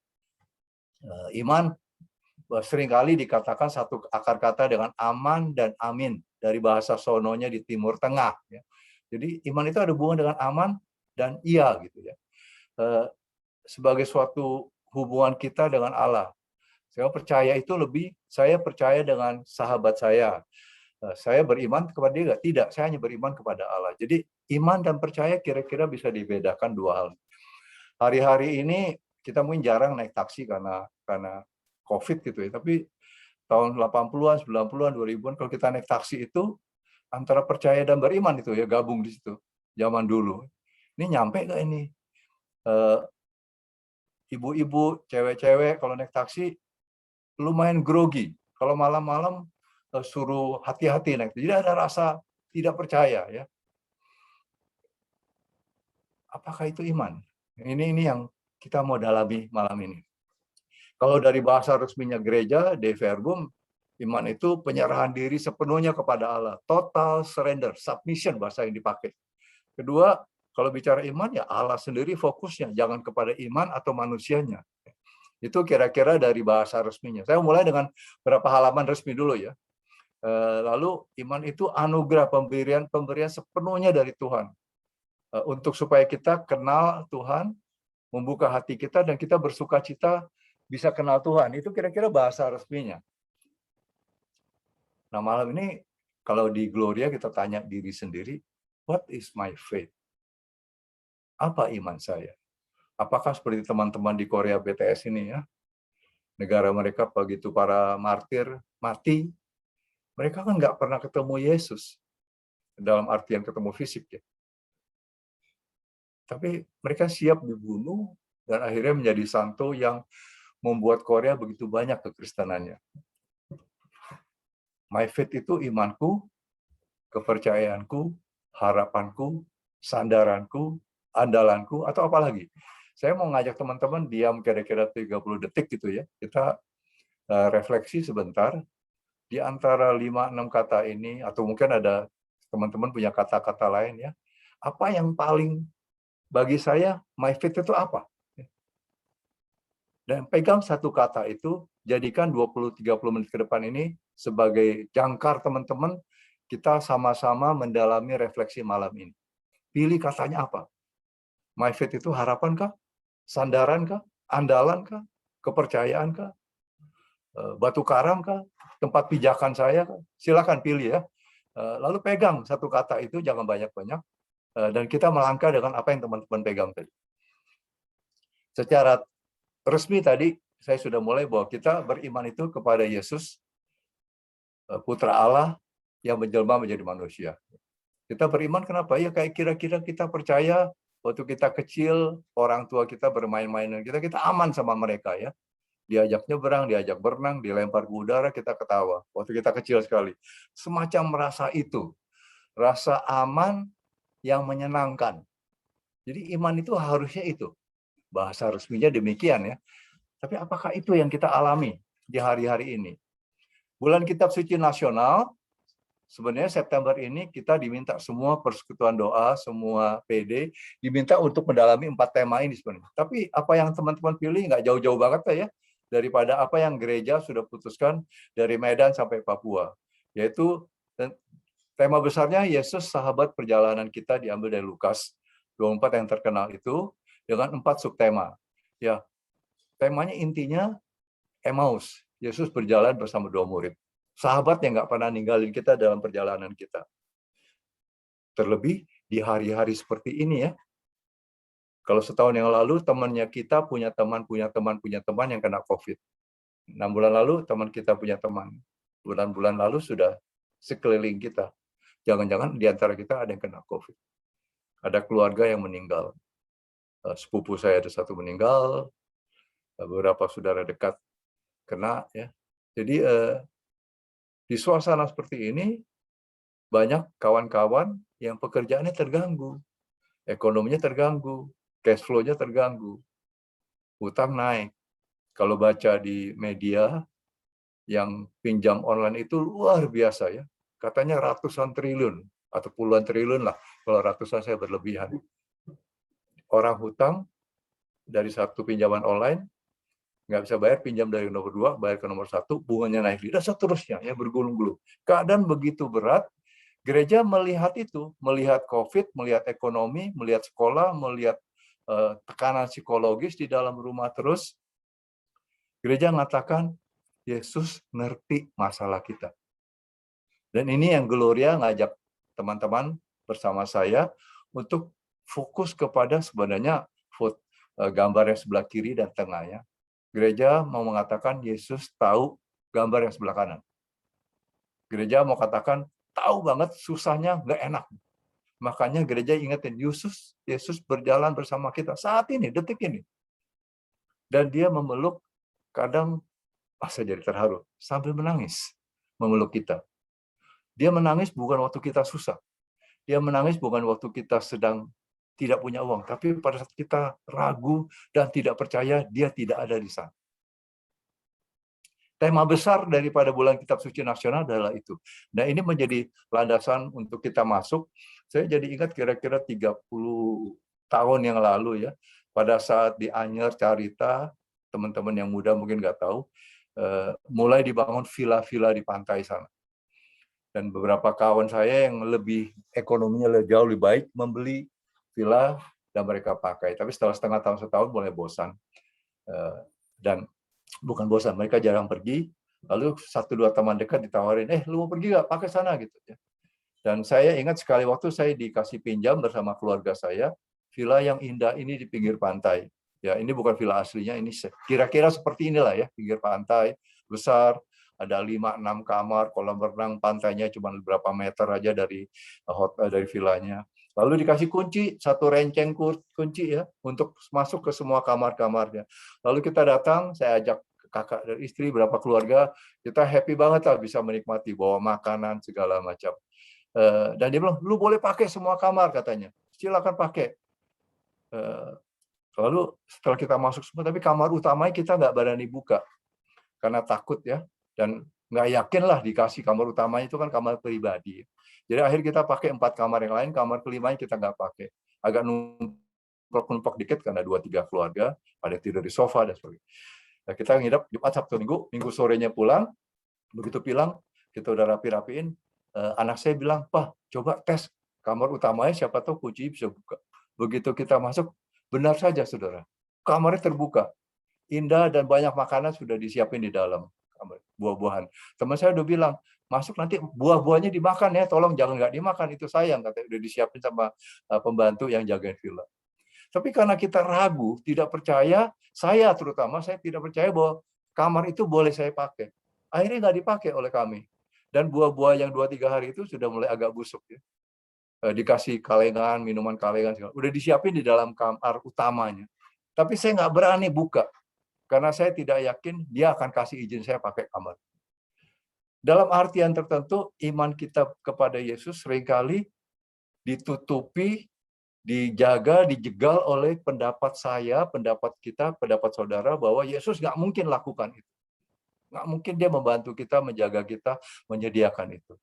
Iman seringkali dikatakan satu akar kata dengan aman dan amin dari bahasa sononya di Timur Tengah. Ya. Jadi iman itu ada hubungan dengan aman dan iya gitu ya. Sebagai suatu hubungan kita dengan Allah. Saya percaya itu lebih, saya percaya dengan sahabat saya. Saya beriman kepada dia? Tidak, saya hanya beriman kepada Allah. Jadi iman dan percaya kira-kira bisa dibedakan dua hal. Hari-hari ini kita mungkin jarang naik taksi karena COVID gitu ya. Tapi tahun 80-an, 90-an, 2000-an kalau kita naik taksi itu antara percaya dan beriman itu ya gabung di situ. Zaman dulu. Ini nyampe nggak ini? Ibu-ibu, cewek-cewek kalau naik taksi lumayan grogi. Kalau malam-malam suruh hati-hati naik. Jadi ada rasa tidak percaya ya. Apakah itu iman? Ini yang kita mau dalami malam ini. Kalau dari bahasa resminya gereja, De Verbum, iman itu penyerahan diri sepenuhnya kepada Allah. Total surrender, submission bahasa yang dipakai. Kedua, kalau bicara iman ya Allah sendiri fokusnya, jangan kepada iman atau manusianya. Itu kira-kira dari bahasa resminya. Saya mulai dengan beberapa halaman resmi dulu ya. Lalu iman itu anugerah pemberian sepenuhnya dari Tuhan. Untuk supaya kita kenal Tuhan, membuka hati kita dan kita bersuka cita bisa kenal Tuhan. Itu kira-kira bahasa resminya. Nah, malam ini kalau di Gloria kita tanya diri sendiri, what is my faith? Apa iman saya? Apakah seperti teman-teman di Korea BTS ini ya, negara mereka begitu para martir mati, mereka kan nggak pernah ketemu Yesus, dalam artian ketemu fisik ya. Tapi mereka siap dibunuh dan akhirnya menjadi santo yang membuat Korea begitu banyak kekristenannya. My faith itu imanku, kepercayaanku, harapanku, sandaranku, andalanku, atau apa lagi. Saya mau ngajak teman-teman diam kira-kira 30 detik gitu ya. Kita refleksi sebentar. Di antara 5-6 kata ini, atau mungkin ada teman-teman punya kata-kata lain ya. Apa yang paling bagi saya, my faith itu apa? Dan pegang satu kata itu, jadikan 20-30 menit ke depan ini sebagai jangkar teman-teman, kita sama-sama mendalami refleksi malam ini. Pilih katanya apa? My faith itu harapan kah? Sandaran kah? Andalan kah? Kepercayaan kah? Batu karang kah? Tempat pijakan saya kah? Silakan pilih ya. Lalu pegang satu kata itu, jangan banyak-banyak. Dan kita melangkah dengan apa yang teman-teman pegang tadi. Secara resmi tadi, saya sudah mulai bahwa kita beriman itu kepada Yesus, Putra Allah yang menjelma menjadi manusia. Kita beriman kenapa? Ya kayak kira-kira kita percaya waktu kita kecil, orang tua kita bermain-main dengan kita aman sama mereka ya. Diajak nyebrang, diajak berenang, dilempar ke udara, kita ketawa. Waktu kita kecil sekali. Semacam merasa itu. Rasa aman yang menyenangkan. Jadi iman itu harusnya itu. Bahasa resminya demikian ya. Tapi apakah itu yang kita alami di hari-hari ini? Bulan Kitab Suci Nasional, sebenarnya September ini kita diminta semua persekutuan doa, semua PD, diminta untuk mendalami 4 tema ini sebenarnya. Tapi apa yang teman-teman pilih nggak jauh-jauh banget ya, daripada apa yang gereja sudah putuskan dari Medan sampai Papua. Yaitu tema besarnya Yesus sahabat perjalanan kita diambil dari Lukas 24 yang terkenal itu dengan 4 subtema. Ya, temanya intinya Emmaus. Yesus berjalan bersama 2 murid. Sahabat yang nggak pernah ninggalin kita dalam perjalanan kita. Terlebih di hari-hari seperti ini ya. Kalau setahun yang lalu temannya kita punya teman yang kena COVID. 6 bulan lalu teman kita punya teman. Bulan-bulan lalu sudah sekeliling kita. Jangan-jangan di antara kita ada yang kena COVID. Ada keluarga yang meninggal. Sepupu saya ada 1 meninggal. Beberapa saudara dekat kena ya. Jadi di suasana seperti ini banyak kawan-kawan yang pekerjaannya terganggu, ekonominya terganggu, cash flow-nya terganggu, hutang naik. Kalau baca di media yang pinjam online itu luar biasa ya, katanya ratusan triliun atau puluhan triliun lah, kalau ratusan saya berlebihan. Orang hutang dari satu pinjaman online nggak bisa bayar, pinjam dari nomor 2, bayar ke nomor 1, bunganya naik, dan seterusnya ya, bergulung-gulung. Keadaan begitu berat, gereja melihat itu, melihat COVID, melihat ekonomi, melihat sekolah, melihat tekanan psikologis di dalam rumah terus. Gereja mengatakan Yesus ngerti masalah kita. Dan ini yang Gloria ngajak teman-teman bersama saya untuk fokus kepada sebenarnya gambar yang sebelah kiri dan tengah ya. Gereja mau mengatakan Yesus tahu gambar yang sebelah kanan. Gereja mau katakan tahu banget susahnya, nggak enak. Makanya gereja ingetin Yesus berjalan bersama kita saat ini, detik ini. Dan dia memeluk, kadang saya jadi terharu, sambil menangis memeluk kita. Dia menangis bukan waktu kita susah. Dia menangis bukan waktu kita sedang tidak punya uang, tapi pada saat kita ragu dan tidak percaya, dia tidak ada di sana. Tema besar daripada bulan Kitab Suci Nasional adalah itu. Nah, ini menjadi landasan untuk kita masuk. Saya jadi ingat kira-kira 30 tahun yang lalu ya, pada saat di Anyer Carita, teman-teman yang muda mungkin nggak tahu, mulai dibangun villa-villa di pantai sana. Dan beberapa kawan saya yang lebih ekonominya jauh lebih baik membeli villa dan mereka pakai. Tapi setelah setengah tahun, setahun mulai bosan. Dan bukan bosan, mereka jarang pergi. Lalu 1-2 teman dekat ditawarin, lu mau pergi nggak? Pakai sana gitu ya. Dan saya ingat sekali waktu saya dikasih pinjam bersama keluarga saya, villa yang indah ini di pinggir pantai. Ya, ini bukan villa aslinya, ini kira-kira seperti inilah ya, pinggir pantai, besar, ada 5-6 kamar, kolam renang, pantainya cuma beberapa meter aja dari dari villanya. Lalu dikasih kunci, 1 renceng kunci ya, untuk masuk ke semua kamar-kamarnya. Lalu kita datang, saya ajak kakak dan istri, berapa keluarga, kita happy banget lah bisa menikmati, bawa makanan, segala macam. Dan dia bilang, lu boleh pakai semua kamar katanya, silakan pakai. Lalu setelah kita masuk semua, tapi kamar utamanya kita nggak berani buka karena takut ya, dan nggak yakin lah dikasih kamar utamanya itu kan kamar pribadi. Jadi akhirnya kita pakai 4 kamar yang lain, kamar kelimanya kita nggak pakai. Agak numpuk dikit karena 2-3 keluarga pada tidur di sofa dan sebagainya. Nah, kita nginep Jumat, Sabtu, Minggu sorenya pulang. Begitu pulang, kita udah rapi-rapiin. Anak saya bilang, Pak, coba tes kamar utamanya, siapa tahu kunci bisa buka. Begitu kita masuk, benar saja, saudara. Kamarnya terbuka. Indah dan banyak makanan sudah disiapin di dalam. Buah-buahan. Teman saya udah bilang, masuk nanti buah-buahnya dimakan ya, tolong jangan nggak dimakan, itu sayang. Katanya udah disiapin sama pembantu yang jagain villa. Tapi karena kita ragu, tidak percaya, saya terutama, saya tidak percaya bahwa kamar itu boleh saya pakai. Akhirnya nggak dipakai oleh kami. Dan buah-buah yang 2-3 hari itu sudah mulai agak busuk ya. Dikasih kalengan, minuman kalengan, udah disiapin di dalam kamar utamanya. Tapi saya nggak berani buka karena saya tidak yakin dia akan kasih izin saya pakai kamar. Dalam artian tertentu, iman kita kepada Yesus seringkali ditutupi, dijaga, dijegal oleh pendapat saya, pendapat kita, pendapat saudara bahwa Yesus nggak mungkin lakukan itu. Nggak mungkin dia membantu kita, menjaga kita, menyediakan itu.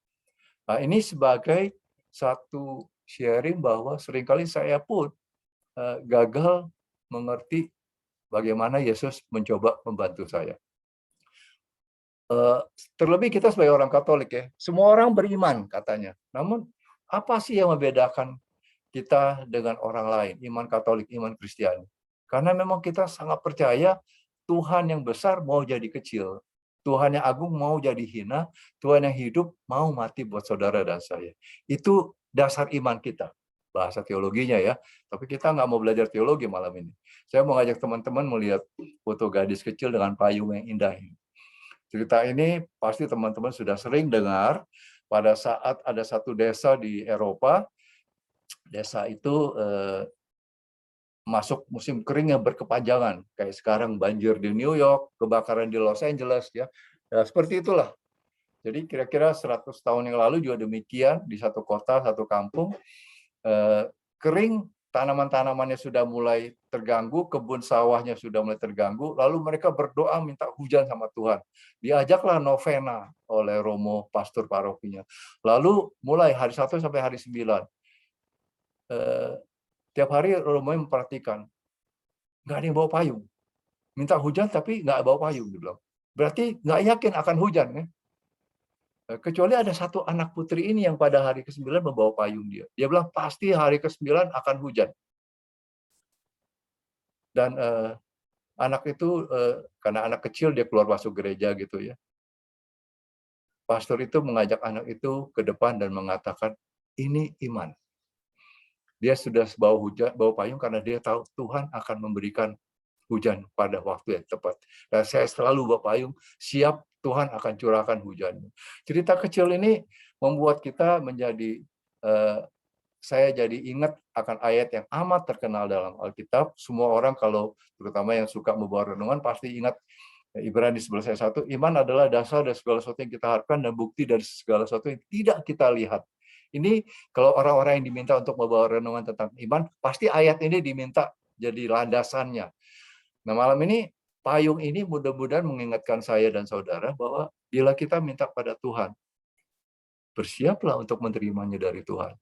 Nah, ini sebagai satu sharing bahwa seringkali saya pun gagal mengerti bagaimana Yesus mencoba membantu saya. Terlebih kita sebagai orang Katolik ya, semua orang beriman katanya. Namun apa sih yang membedakan kita dengan orang lain, iman Katolik, iman Kristiani? Karena memang kita sangat percaya Tuhan yang besar mau jadi kecil. Tuhan yang agung mau jadi hina, Tuhan yang hidup mau mati buat saudara dan saya. Itu dasar iman kita. Bahasa teologinya ya, tapi kita nggak mau belajar teologi malam ini. Saya mau ngajak teman-teman melihat foto gadis kecil dengan payung yang indah ini. Cerita ini pasti teman-teman sudah sering dengar pada saat ada satu desa di Eropa. Desa itu masuk musim kering yang berkepanjangan, kayak sekarang banjir di New York, kebakaran di Los Angeles ya. Ya seperti itulah. Jadi kira-kira 100 tahun yang lalu juga demikian di satu kota, satu kampung, kering, tanaman-tanamannya sudah mulai terganggu, kebun sawahnya sudah mulai terganggu, lalu mereka berdoa minta hujan sama Tuhan. Diajaklah novena oleh Romo, pastor parokinya. Lalu mulai hari 1 sampai hari 9. Tiap hari Romo memperhatikan, nggak ada yang bawa payung. Minta hujan tapi nggak bawa payung, dia bilang. Berarti nggak yakin akan hujan. Ya? Kecuali ada satu anak putri ini yang pada hari ke-9 membawa payung dia. Dia bilang pasti hari ke-9 akan hujan. Dan anak itu, karena anak kecil dia keluar masuk gereja gitu ya. Pastor itu mengajak anak itu ke depan dan mengatakan, ini iman. Dia sudah bawa payung karena dia tahu Tuhan akan memberikan hujan pada waktu yang tepat. Dan saya selalu bawa payung, siap Tuhan akan curahkan hujan. Cerita kecil ini membuat kita menjadi, saya jadi ingat akan ayat yang amat terkenal dalam Alkitab. Semua orang kalau terutama yang suka membawa renungan pasti ingat Ibrani 11:1, iman adalah dasar dari segala sesuatu yang kita harapkan dan bukti dari segala sesuatu yang tidak kita lihat. Ini kalau orang-orang yang diminta untuk membawa renungan tentang iman, pasti ayat ini diminta jadi landasannya. Nah malam ini, payung ini mudah-mudahan mengingatkan saya dan saudara bahwa bila kita minta pada Tuhan, bersiaplah untuk menerimanya dari Tuhan.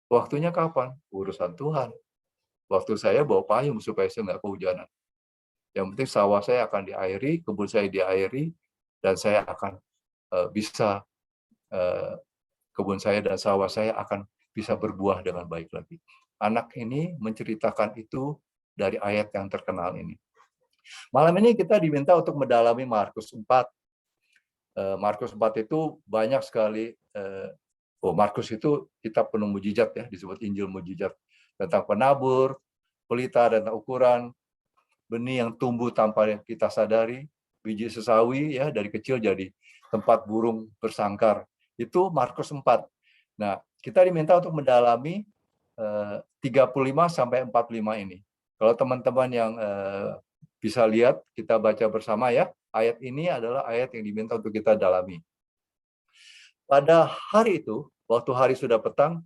Waktunya kapan? Urusan Tuhan. Waktu saya bawa payung supaya saya nggak kehujanan. Yang penting sawah saya akan diairi, kebun saya diairi, dan saya akan bisa kebun saya dan sawah saya akan bisa berbuah dengan baik lagi. Anak ini menceritakan itu dari ayat yang terkenal ini. Malam ini kita diminta untuk mendalami Markus 4. Markus 4 itu banyak sekali. Markus itu kitab penuh mujizat ya, disebut Injil mujizat, tentang penabur, pelita dan ukuran, benih yang tumbuh tanpa kita sadari, biji sesawi ya dari kecil jadi tempat burung bersangkar. Itu Markus 4. Nah, kita diminta untuk mendalami 35 sampai 45 ini. Kalau teman-teman yang bisa lihat, kita baca bersama ya. Ayat ini adalah ayat yang diminta untuk kita dalami. Pada hari itu, waktu hari sudah petang,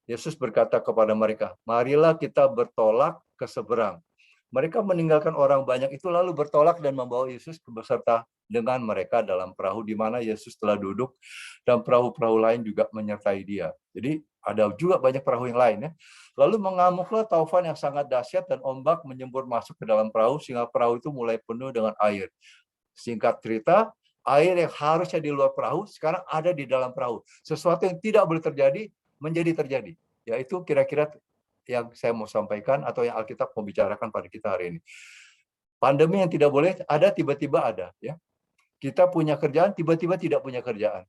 Yesus berkata kepada mereka, "Marilah kita bertolak ke seberang." Mereka meninggalkan orang banyak itu lalu bertolak dan membawa Yesus beserta dengan mereka dalam perahu di mana Yesus telah duduk, dan perahu-perahu lain juga menyertai dia. Jadi ada juga banyak perahu yang lain ya. Lalu mengamuklah taufan yang sangat dahsyat dan ombak menyembur masuk ke dalam perahu sehingga perahu itu mulai penuh dengan air. Singkat cerita, air yang harusnya di luar perahu sekarang ada di dalam perahu. Sesuatu yang tidak boleh terjadi menjadi terjadi. Yaitu kira-kira yang saya mau sampaikan atau yang Alkitab mau bicarakan pada kita hari ini. Pandemi yang tidak boleh ada, tiba-tiba ada. Ya. Kita punya kerjaan, tiba-tiba tidak punya kerjaan.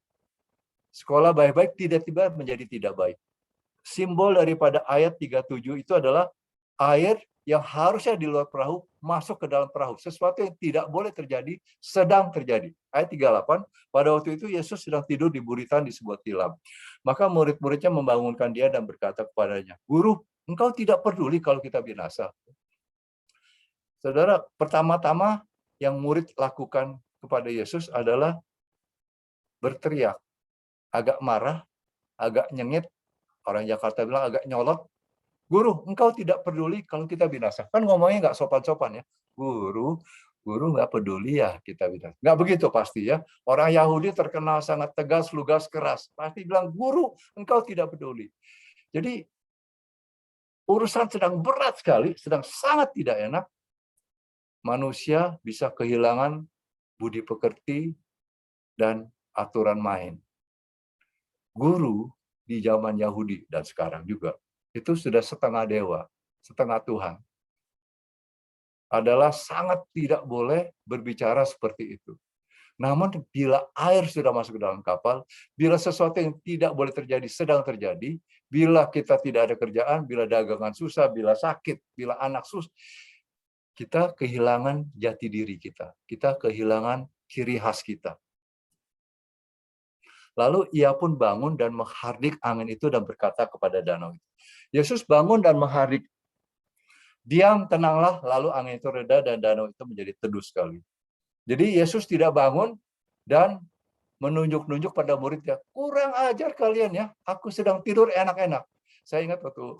Sekolah baik-baik, tiba-tiba menjadi tidak baik. Simbol daripada ayat 37 itu adalah air yang harusnya di luar perahu masuk ke dalam perahu. Sesuatu yang tidak boleh terjadi sedang terjadi. Ayat 38, pada waktu itu Yesus sedang tidur di buritan di sebuah tilam. Maka murid-muridnya membangunkan dia dan berkata kepadanya, "Guru, engkau tidak peduli kalau kita binasa." Saudara, pertama-tama yang murid lakukan kepada Yesus adalah berteriak. Agak marah, agak nyengit, orang Jakarta bilang agak nyolot. "Guru, engkau tidak peduli kalau kita binasa." Kan ngomongnya nggak sopan-sopan ya. Guru nggak peduli ya kita binasa. Nggak begitu pasti ya. Orang Yahudi terkenal sangat tegas, lugas, keras. Pasti bilang, "Guru, engkau tidak peduli." Jadi urusan sedang berat sekali, sedang sangat tidak enak. Manusia bisa kehilangan budi pekerti dan aturan main. Guru di zaman Yahudi dan sekarang juga itu sudah setengah dewa, setengah Tuhan. Adalah sangat tidak boleh berbicara seperti itu. Namun bila air sudah masuk ke dalam kapal, bila sesuatu yang tidak boleh terjadi sedang terjadi, bila kita tidak ada kerjaan, bila dagangan susah, bila sakit, bila anak susah, kita kehilangan jati diri kita. Kita kehilangan ciri khas kita. Lalu ia pun bangun dan menghardik angin itu dan berkata kepada danau itu. Yesus bangun dan menghardik. "Diam, tenanglah." Lalu angin itu reda dan danau itu menjadi teduh sekali. Jadi Yesus tidak bangun dan menunjuk-nunjuk pada muridnya. "Kurang ajar kalian ya, aku sedang tidur enak-enak." Saya ingat waktu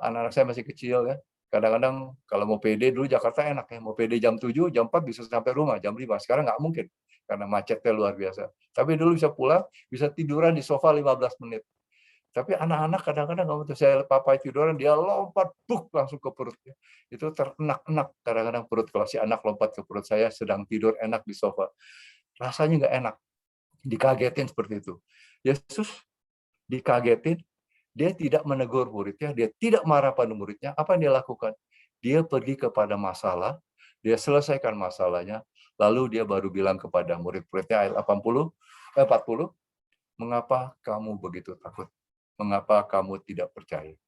anak-anak saya masih kecil ya. Kadang-kadang kalau mau PD dulu Jakarta enak ya. Mau PD jam 7, jam 4 bisa sampai rumah, jam 5. Sekarang nggak mungkin karena macetnya luar biasa. Tapi dulu bisa pulang, bisa tiduran di sofa 15 menit. Tapi anak-anak kadang-kadang nggak betul. Saya papai tiduran, dia lompat, buk, langsung ke perutnya. Itu terenak-enak kadang-kadang perut. Kalau si anak lompat ke perut saya sedang tidur enak di sofa. Rasanya nggak enak. Dikagetin seperti itu. Yesus dikagetin, dia tidak menegur muridnya, dia tidak marah pada muridnya. Apa yang dia lakukan? Dia pergi kepada masalah, dia selesaikan masalahnya, lalu dia baru bilang kepada murid-muridnya ayat 40, "Mengapa kamu begitu takut? Mengapa kamu tidak percaya?"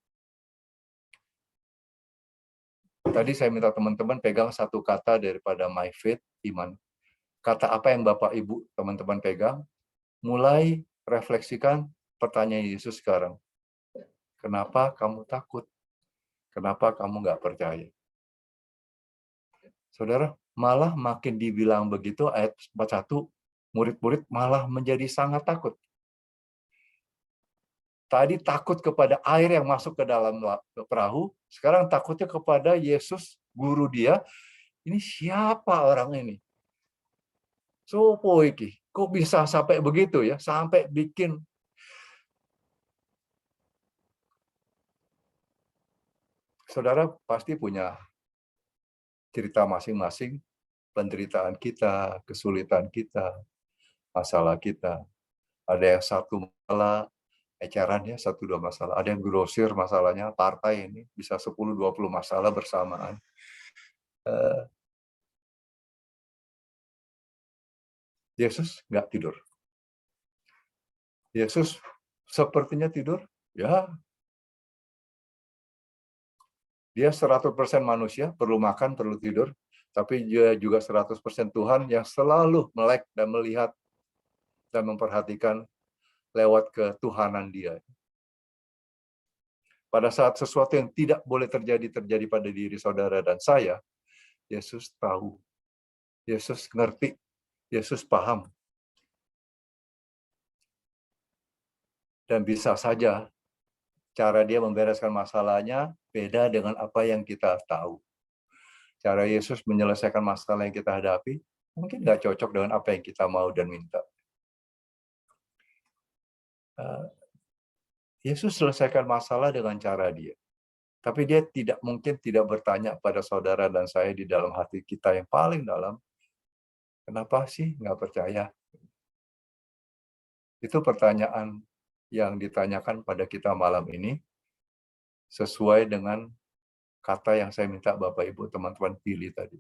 Tadi saya minta teman-teman pegang satu kata daripada my faith, iman. Kata apa yang Bapak Ibu teman-teman pegang, mulai refleksikan pertanyaan Yesus sekarang. Kenapa kamu takut? Kenapa kamu nggak percaya? Saudara, malah makin dibilang begitu ayat 41, murid-murid malah menjadi sangat takut. Tadi takut kepada air yang masuk ke dalam perahu, sekarang takutnya kepada Yesus, guru dia. Ini siapa orang ini? Sopo iki? Kok bisa sampai begitu ya? Sampai bikin saudara pasti punya cerita masing-masing, penderitaan kita, kesulitan kita, masalah kita. Ada yang satu masalah, ecerannya 1-2 masalah. Ada yang grosir masalahnya, partai ini bisa 10-20 masalah bersamaan. Yesus nggak tidur. Yesus sepertinya tidur, ya. Dia 100% manusia, perlu makan, perlu tidur, tapi dia juga 100% Tuhan yang selalu melek dan melihat dan memperhatikan lewat ketuhanan dia. Pada saat sesuatu yang tidak boleh terjadi pada diri saudara dan saya, Yesus tahu, Yesus ngerti, Yesus paham. Dan bisa saja cara dia membereskan masalahnya beda dengan apa yang kita tahu. Cara Yesus menyelesaikan masalah yang kita hadapi mungkin nggak cocok dengan apa yang kita mau dan minta. Yesus selesaikan masalah dengan cara dia. Tapi dia tidak mungkin tidak bertanya pada saudara dan saya di dalam hati kita yang paling dalam, kenapa sih nggak percaya? Itu pertanyaan yang ditanyakan pada kita malam ini, sesuai dengan kata yang saya minta Bapak Ibu teman-teman pilih tadi.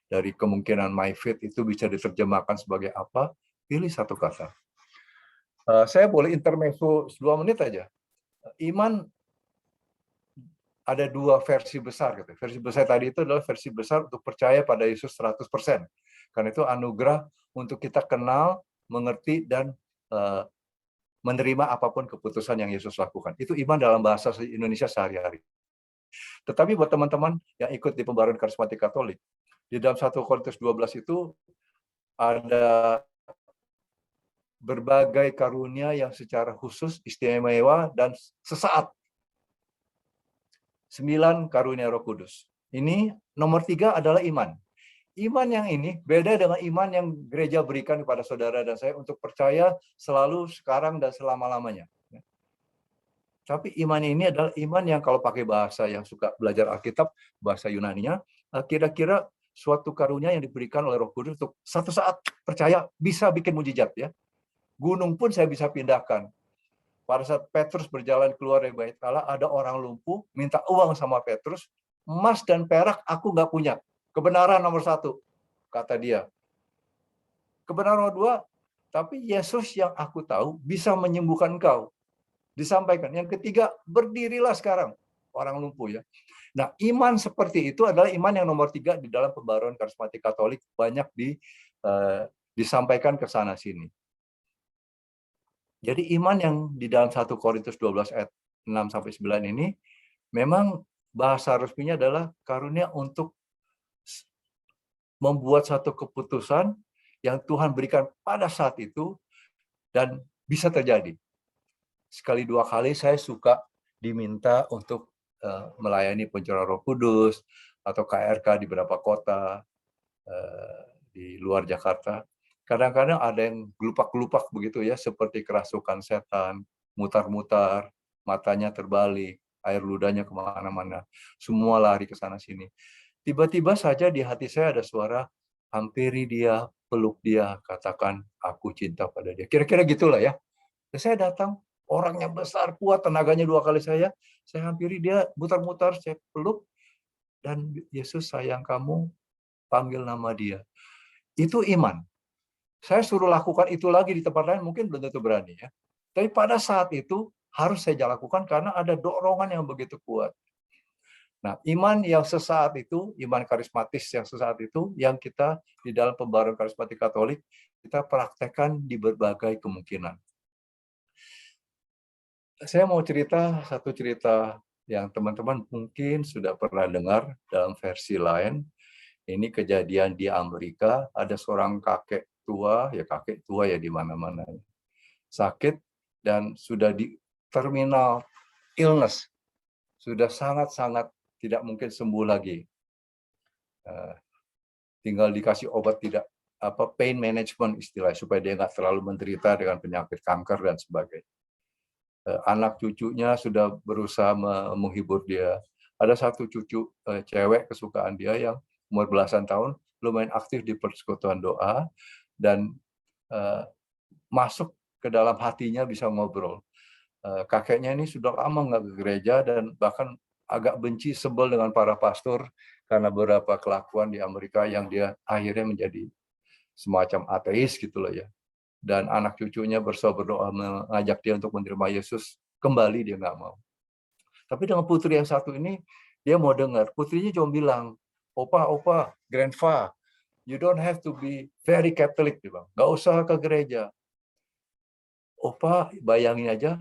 Dari kemungkinan my faith itu bisa diterjemahkan sebagai apa? Pilih satu kata. Saya boleh intermezzo 2 menit aja. Iman ada 2 versi besar. Gitu. Versi besar tadi itu adalah versi besar untuk percaya pada Yesus 100%. Karena itu anugerah untuk kita kenal, mengerti, dan menerima apapun keputusan yang Yesus lakukan. Itu iman dalam bahasa Indonesia sehari-hari. Tetapi buat teman-teman yang ikut di pembaruan karismatik Katolik, di dalam 1 Korintus 12 itu ada berbagai karunia yang secara khusus, istimewa, dan sesaat. 9 karunia Roh Kudus. Ini nomor 3 adalah iman. Iman yang ini beda dengan iman yang gereja berikan kepada saudara dan saya untuk percaya selalu, sekarang, dan selama-lamanya. Tapi iman ini adalah iman yang kalau pakai bahasa yang suka belajar Alkitab, bahasa Yunaninya, kira-kira suatu karunia yang diberikan oleh Roh Kudus untuk satu saat percaya bisa bikin mujizat, ya. Gunung pun saya bisa pindahkan. Pada saat Petrus berjalan keluar dari Bait Allah, ada orang lumpuh minta uang sama Petrus, emas dan perak aku nggak punya. Kebenaran nomor 1, kata dia. Kebenaran nomor 2, tapi Yesus yang aku tahu bisa menyembuhkan engkau. Disampaikan. Yang ketiga, berdirilah sekarang. Orang lumpuh, ya. Nah, iman seperti itu adalah iman yang nomor 3 di dalam pembaruan karismatik Katolik, banyak disampaikan ke sana sini. Jadi iman yang di dalam 1 Korintus 12 ayat 6-9 ini memang bahasa resminya adalah karunia untuk membuat satu keputusan yang Tuhan berikan pada saat itu dan bisa terjadi. Sekali 2 kali saya suka diminta untuk melayani pencurahan Roh Kudus atau KRK di beberapa kota di luar Jakarta. Kadang-kadang ada yang gelupak-gelupak begitu, ya, seperti kerasukan setan, mutar-mutar, matanya terbalik, air ludahnya kemana-mana, semua lari ke sana sini. Tiba-tiba saja di hati saya ada suara, hampiri dia, peluk dia, katakan aku cinta pada dia. Kira-kira gitulah, ya. Dan saya datang, orangnya besar, kuat, tenaganya 2 kali saya hampiri dia, mutar-mutar, saya peluk, dan Yesus sayang kamu, panggil nama dia. Itu iman. Saya suruh lakukan itu lagi di tempat lain, mungkin belum tentu berani, ya. Tapi pada saat itu harus saya lakukan karena ada dorongan yang begitu kuat. Nah, iman yang sesaat itu, iman karismatis yang sesaat itu, yang kita di dalam pembaruan karismatik Katolik, kita praktekkan di berbagai kemungkinan. Saya mau cerita satu cerita yang teman-teman mungkin sudah pernah dengar dalam versi lain. Ini kejadian di Amerika, ada seorang kakek tua ya di mana-mana, sakit dan sudah di terminal illness, sudah sangat-sangat tidak mungkin sembuh lagi. Tinggal dikasih obat pain management istilahnya, supaya dia nggak terlalu menderita dengan penyakit kanker dan sebagainya. Anak cucunya sudah berusaha menghibur dia. Ada satu cucu cewek kesukaan dia yang umur belasan tahun, lumayan aktif di persekutuan doa, dan masuk ke dalam hatinya bisa ngobrol. Kakeknya ini sudah lama nggak ke gereja dan bahkan agak benci, sebel dengan para pastor karena beberapa kelakuan di Amerika yang dia akhirnya menjadi semacam ateis gitu loh ya. Dan anak cucunya berdoa mengajak dia untuk menerima Yesus, kembali dia nggak mau. Tapi dengan putri yang satu ini, dia mau dengar. Putrinya cuma bilang, opa, grandpa, you don't have to be very Catholic, dia bilang. Nggak usah ke gereja. Opa, bayangin aja,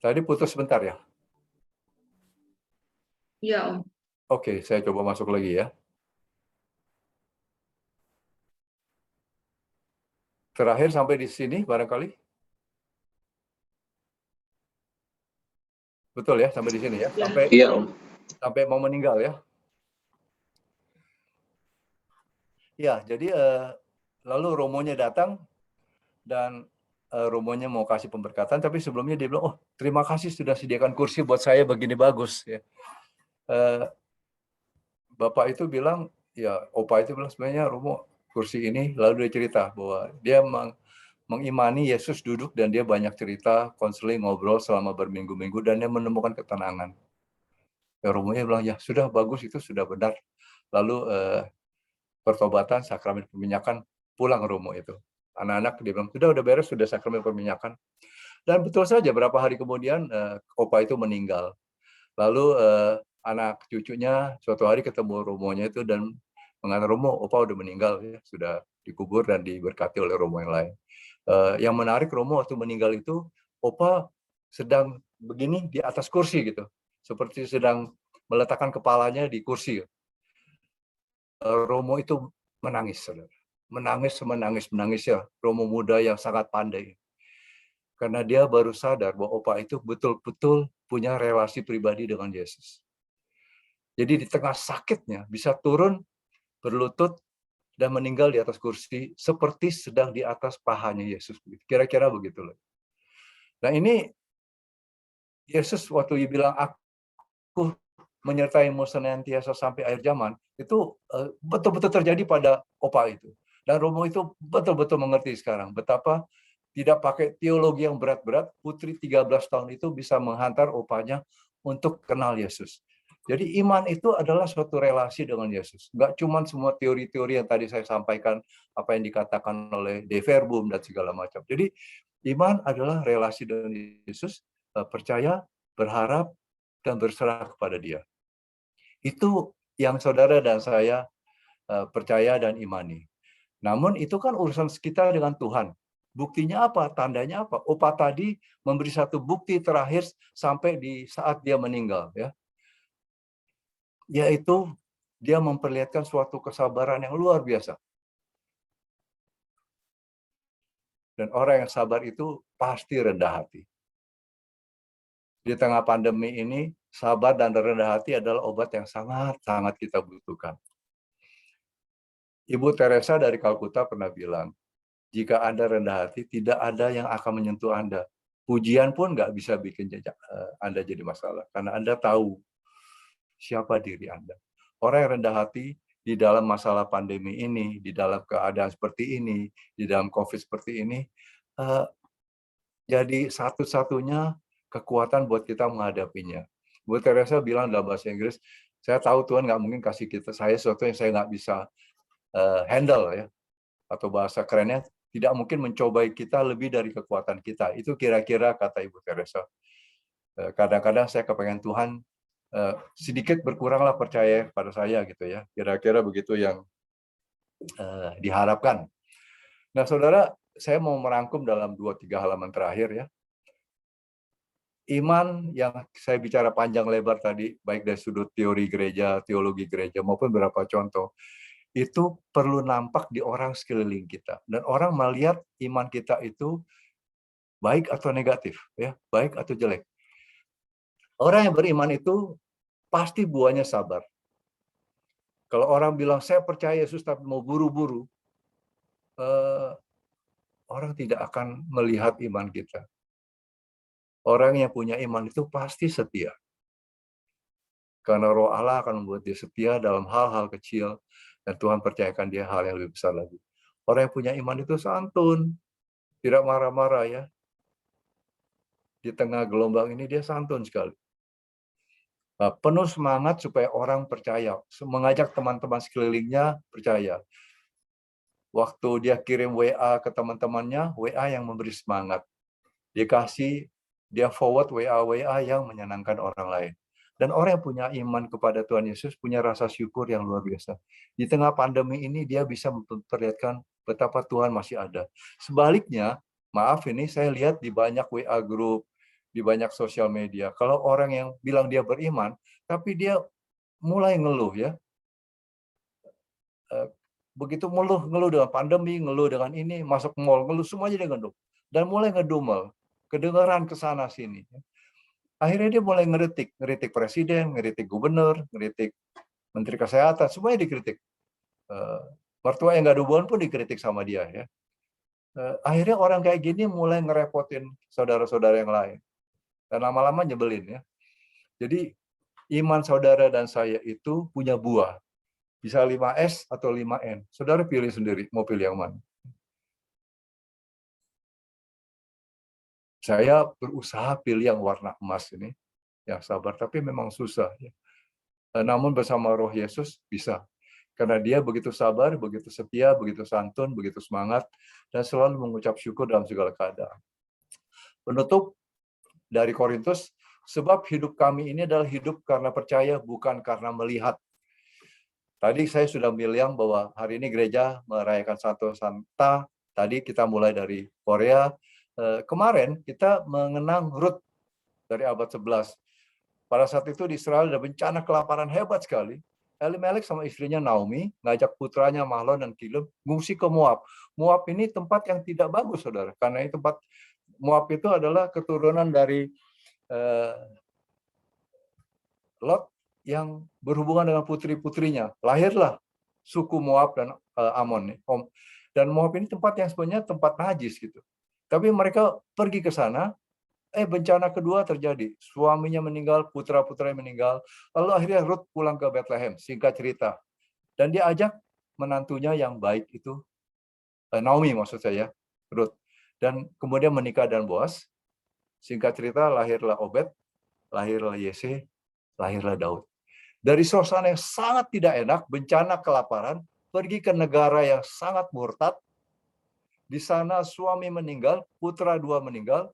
tadi putus sebentar ya. Iya, Om. Oke, saya coba masuk lagi ya. Terakhir sampai di sini barangkali. Betul ya, sampai di sini ya. Iya, Om. Sampai mau meninggal ya. Ya, jadi lalu romonya datang dan romonya mau kasih pemberkatan, tapi sebelumnya dia bilang, oh terima kasih sudah sediakan kursi buat saya begini bagus ya. Bapak itu bilang, ya opa itu bilang sebenarnya Romo kursi ini, lalu dia cerita bahwa dia mengimani Yesus duduk dan dia banyak cerita, konseling, ngobrol selama berminggu-minggu dan dia menemukan ketenangan. Ya Romonya bilang, ya sudah bagus, itu sudah benar. Lalu pertobatan, sakramen perminyakan, pulang Romo itu. Anak-anak dia bilang, udah beres, sudah sakramen perminyakan. Dan betul saja berapa hari kemudian opa itu meninggal. Lalu anak cucunya suatu hari ketemu Romonya itu dan mengatakan, Romo, opa udah meninggal ya, sudah dikubur dan diberkati oleh Romo yang lain. Yang menarik Romo waktu meninggal itu, opa sedang begini di atas kursi gitu, seperti sedang meletakkan kepalanya di kursi. Romo itu menangis, saudara. Menangis ya. Romo muda yang sangat pandai. Karena dia baru sadar bahwa opa itu betul-betul punya relasi pribadi dengan Yesus. Jadi di tengah sakitnya bisa turun, berlutut, dan meninggal di atas kursi seperti sedang di atas pahanya Yesus. Kira-kira begitu loh. Nah ini Yesus waktu dia bilang, aku menyertaimu senantiasa sampai akhir zaman, itu betul-betul terjadi pada opa itu. Dan Romo itu betul-betul mengerti sekarang betapa tidak pakai teologi yang berat-berat, putri 13 tahun itu bisa menghantar opanya untuk kenal Yesus. Jadi iman itu adalah suatu relasi dengan Yesus. Nggak cuma semua teori-teori yang tadi saya sampaikan, apa yang dikatakan oleh De Verbum dan segala macam. Jadi iman adalah relasi dengan Yesus, percaya, berharap, dan berserah kepada Dia. Itu yang saudara dan saya percaya dan imani. Namun itu kan urusan kita dengan Tuhan. Buktinya apa? Tandanya apa? Opa tadi memberi satu bukti terakhir sampai di saat dia meninggal, ya. Yaitu dia memperlihatkan suatu kesabaran yang luar biasa. Dan orang yang sabar itu pasti rendah hati. Di tengah pandemi ini, sabar dan rendah hati adalah obat yang sangat-sangat kita butuhkan. Ibu Teresa dari Kalkuta pernah bilang, jika Anda rendah hati, tidak ada yang akan menyentuh Anda. Pujian pun nggak bisa bikin Anda jadi masalah. Karena Anda tahu siapa diri Anda. Orang yang rendah hati di dalam masalah pandemi ini, di dalam keadaan seperti ini, di dalam COVID seperti ini, jadi satu-satunya kekuatan buat kita menghadapinya. Bu Teresa bilang dalam bahasa Inggris, saya tahu Tuhan nggak mungkin kasih saya sesuatu yang saya nggak bisa handle ya. Atau bahasa kerennya, tidak mungkin mencobai kita lebih dari kekuatan kita. Itu kira-kira kata Ibu Teresa. Kadang-kadang saya kepengen Tuhan sedikit berkuranglah percaya pada saya gitu ya. Kira-kira begitu yang diharapkan. Nah, saudara, saya mau merangkum dalam 2-3 halaman terakhir ya. Iman yang saya bicara panjang lebar tadi, baik dari sudut teori gereja, teologi gereja, maupun beberapa contoh. itu perlu nampak di orang sekeliling kita. Dan orang melihat iman kita itu baik atau negatif, ya, baik atau jelek. Orang yang beriman itu pasti buahnya sabar. Kalau orang bilang saya percaya Yesus tapi mau buru-buru, orang tidak akan melihat iman kita. Orang yang punya iman itu pasti setia. Karena Roh Allah akan membuat dia setia dalam hal-hal kecil, dan Tuhan percayakan dia hal yang lebih besar lagi. Orang yang punya iman itu santun, tidak marah-marah ya. Di tengah gelombang ini dia santun sekali. Penuh semangat supaya orang percaya, mengajak teman-teman sekelilingnya percaya. Waktu dia kirim WA ke teman-temannya, WA yang memberi semangat. Dia forward WA yang menyenangkan orang lain. Dan orang yang punya iman kepada Tuhan Yesus punya rasa syukur yang luar biasa. Di tengah pandemi ini dia bisa memperlihatkan betapa Tuhan masih ada. Sebaliknya, maaf ini saya lihat di banyak WA group, di banyak sosial media, kalau orang yang bilang dia beriman, tapi dia mulai ngeluh ya. Begitu ngeluh dengan pandemi, ngeluh dengan ini, masuk mall, ngeluh semuanya dia ngeluh. Dan mulai ngedumel, kedengaran ke sana sini. Akhirnya dia mulai ngeritik presiden, ngeritik gubernur, ngeritik menteri kesehatan, semuanya dikritik. Mertua yang nggak ada hubungan pun dikritik sama dia ya. Akhirnya orang kayak gini mulai ngerepotin saudara-saudara yang lain. Dan lama-lama nyebelin ya. Jadi iman saudara dan saya itu punya buah. Bisa 5S atau 5N. Saudara pilih sendiri, mau pilih yang mana. Saya berusaha pilih yang warna emas ini, yang sabar, tapi memang susah. Ya. Namun bersama Roh Yesus bisa. Karena dia begitu sabar, begitu setia, begitu santun, begitu semangat, dan selalu mengucap syukur dalam segala keadaan. Penutup dari Korintus, sebab hidup kami ini adalah hidup karena percaya, bukan karena melihat. Tadi saya sudah bilang bahwa hari ini gereja merayakan Santo Santa. Tadi kita mulai dari Korea. Kemarin kita mengenang Rut dari abad 11. Pada saat itu di Israel ada bencana kelaparan hebat sekali. Elimelek sama istrinya Naomi ngajak putranya Mahlon dan Kilub ngungsi ke Moab. Moab ini tempat yang tidak bagus, saudara. Karena ini tempat Moab itu adalah keturunan dari Lot yang berhubungan dengan putri-putrinya. Lahirlah suku Moab dan Amon. Dan Moab ini tempat yang sebenarnya tempat najis gitu. Tapi mereka pergi ke sana, bencana kedua terjadi. Suaminya meninggal, putra-putranya meninggal. Lalu akhirnya Rut pulang ke Bethlehem, singkat cerita. Dan dia ajak menantunya yang baik itu, Naomi maksud saya, Rut. Dan kemudian menikah dan Boaz. Singkat cerita, lahirlah Obed, lahirlah Yese, lahirlah Daud. Dari suasana yang sangat tidak enak, bencana kelaparan, pergi ke negara yang sangat murtad. Di sana suami meninggal, putra dua meninggal,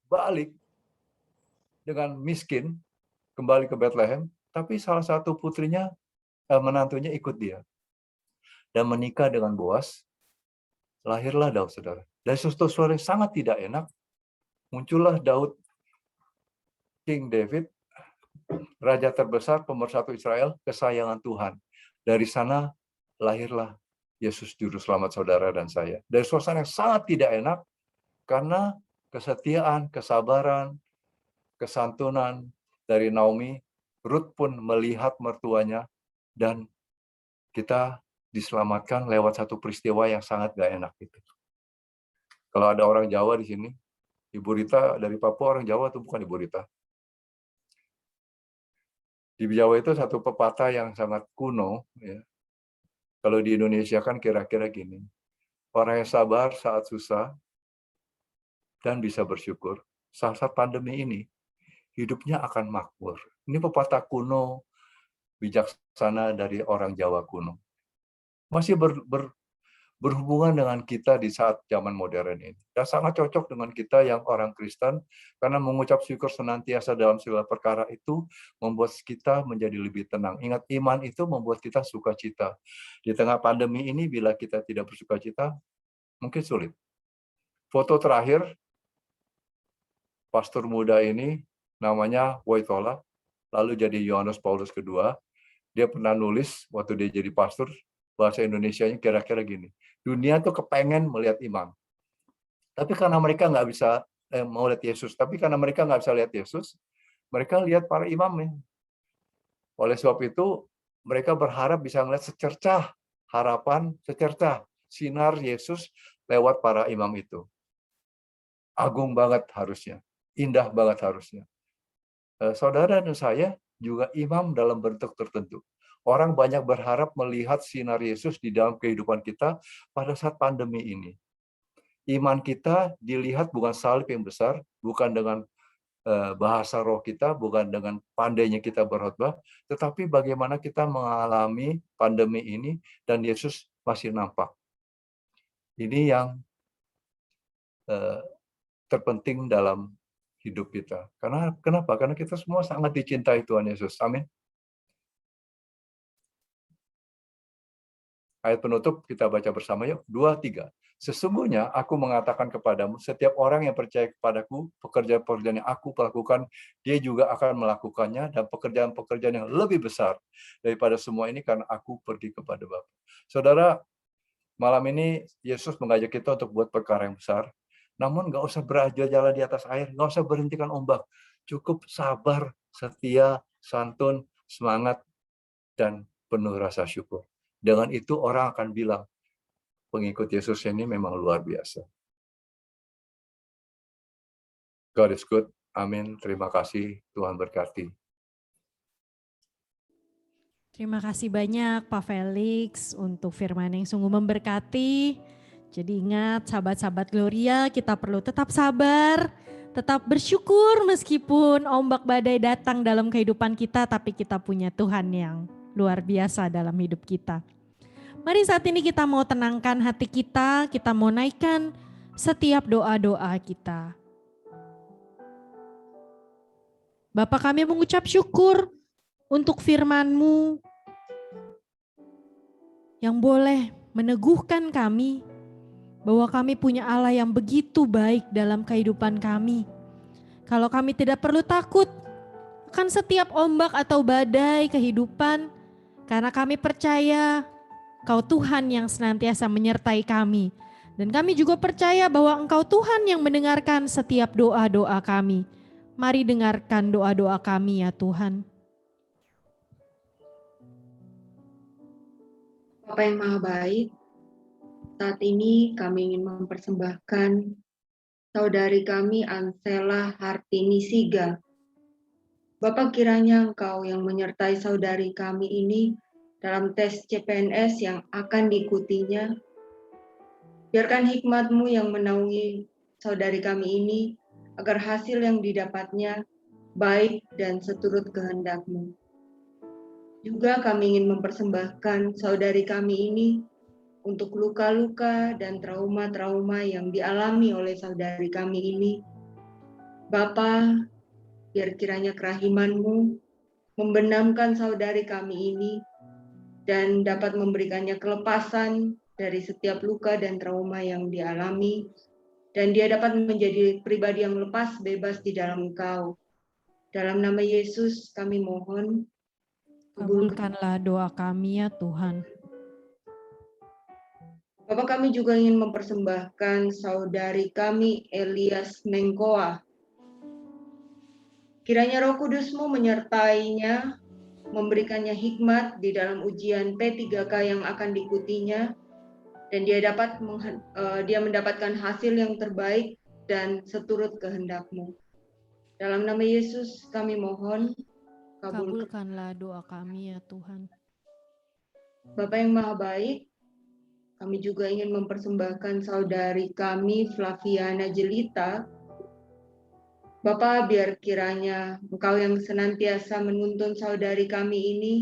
balik dengan miskin, kembali ke Bethlehem, tapi salah satu putrinya, menantunya ikut dia. Dan menikah dengan Boaz, lahirlah Daud, saudara. Dari suasana yang sangat tidak enak, muncullah Daud, King David, raja terbesar, pemersatu Israel, kesayangan Tuhan. Dari sana lahirlah Yesus Juru Selamat saudara dan saya. Dari suasana yang sangat tidak enak, karena kesetiaan, kesabaran, kesantunan dari Naomi, Rut pun melihat mertuanya, dan kita diselamatkan lewat satu peristiwa yang sangat gak enak itu. Kalau ada orang Jawa di sini, Ibu Rita dari Papua orang Jawa, itu bukan Ibu Rita. Di Jawa itu satu pepatah yang sangat kuno, ya. Kalau di Indonesia kan kira-kira gini, orang yang sabar saat susah dan bisa bersyukur, saat pandemi ini, hidupnya akan makmur. Ini pepatah kuno, bijaksana dari orang Jawa kuno. Masih berhubungan dengan kita di saat zaman modern ini. Dan sangat cocok dengan kita yang orang Kristen, karena mengucap syukur senantiasa dalam segala perkara itu membuat kita menjadi lebih tenang. Ingat, iman itu membuat kita sukacita. Di tengah pandemi ini, bila kita tidak bersukacita, mungkin sulit. Foto terakhir, pastor muda ini namanya Wojtyla, lalu jadi Yohanes Paulus II. Dia pernah nulis waktu dia jadi pastor, bahasa Indonesianya kira-kira gini, dunia tuh kepengen melihat imam. Tapi karena mereka nggak bisa mau lihat Yesus, tapi karena mereka nggak bisa lihat Yesus, mereka lihat para imamnya. Oleh sebab itu, mereka berharap bisa melihat secercah harapan, secercah sinar Yesus lewat para imam itu. Agung banget harusnya, indah banget harusnya. Saudara dan saya juga imam dalam bentuk tertentu. Orang banyak berharap melihat sinar Yesus di dalam kehidupan kita pada saat pandemi ini. Iman kita dilihat bukan salib yang besar, bukan dengan bahasa roh kita, bukan dengan pandainya kita berkhotbah, tetapi bagaimana kita mengalami pandemi ini dan Yesus masih nampak. Ini yang terpenting dalam hidup kita. Kenapa? Karena kita semua sangat dicintai Tuhan Yesus. Amin. Ayat penutup kita baca bersama yuk. 2, 3. Sesungguhnya aku mengatakan kepadamu, setiap orang yang percaya kepadaku, pekerjaan-pekerjaan yang aku lakukan, dia juga akan melakukannya, dan pekerjaan-pekerjaan yang lebih besar daripada semua ini karena aku pergi kepada Bapa. Saudara, malam ini Yesus mengajak kita untuk buat perkara yang besar, namun nggak usah berjalan di atas air, nggak usah berhentikan ombak. Cukup sabar, setia, santun, semangat, dan penuh rasa syukur. Dengan itu orang akan bilang, pengikut Yesus ini memang luar biasa. God is good. Amin. Terima kasih. Tuhan berkati. Terima kasih banyak Pak Felix untuk firman yang sungguh memberkati. Jadi ingat sahabat-sahabat Gloria, kita perlu tetap sabar, tetap bersyukur meskipun ombak badai datang dalam kehidupan kita, tapi kita punya Tuhan yang luar biasa dalam hidup kita. Mari saat ini kita mau tenangkan hati kita mau naikkan setiap doa-doa kita. Bapa, kami mengucap syukur untuk firman-Mu yang boleh meneguhkan kami bahwa kami punya Allah yang begitu baik dalam kehidupan kami. Kalau kami tidak perlu takut akan setiap ombak atau badai kehidupan, karena kami percaya Engkau Tuhan yang senantiasa menyertai kami. Dan kami juga percaya bahwa Engkau Tuhan yang mendengarkan setiap doa-doa kami. Mari dengarkan doa-doa kami ya Tuhan. Bapa yang Maha Baik, saat ini kami ingin mempersembahkan saudari kami Ansela Hartini Siga. Bapak, kiranya Engkau yang menyertai saudari kami ini dalam tes CPNS yang akan diikutinya. Biarkan hikmat-Mu yang menaungi saudari kami ini agar hasil yang didapatnya baik dan seturut kehendak-Mu. Juga kami ingin mempersembahkan saudari kami ini untuk luka-luka dan trauma-trauma yang dialami oleh saudari kami ini. Bapa, biar kiranya kerahiman-Mu membenamkan saudari kami ini dan dapat memberikannya kelepasan dari setiap luka dan trauma yang dialami, dan dia dapat menjadi pribadi yang lepas bebas di dalam Engkau. Dalam nama Yesus kami mohon, Kabulkanlah doa kami ya Tuhan. Bapak, kami juga ingin mempersembahkan saudari kami Elias Mengkoa. Kiranya Roh Kudus-Mu menyertainya, memberikannya hikmat di dalam ujian P3K yang akan diikutinya, dan dia mendapatkan hasil yang terbaik dan seturut kehendak-Mu. Dalam nama Yesus kami mohon, Kabulkanlah doa kami ya Tuhan. Bapa yang Maha Baik, kami juga ingin mempersembahkan saudari kami Flaviana Jelita. Bapa, biar kiranya Engkau yang senantiasa menuntun saudari kami ini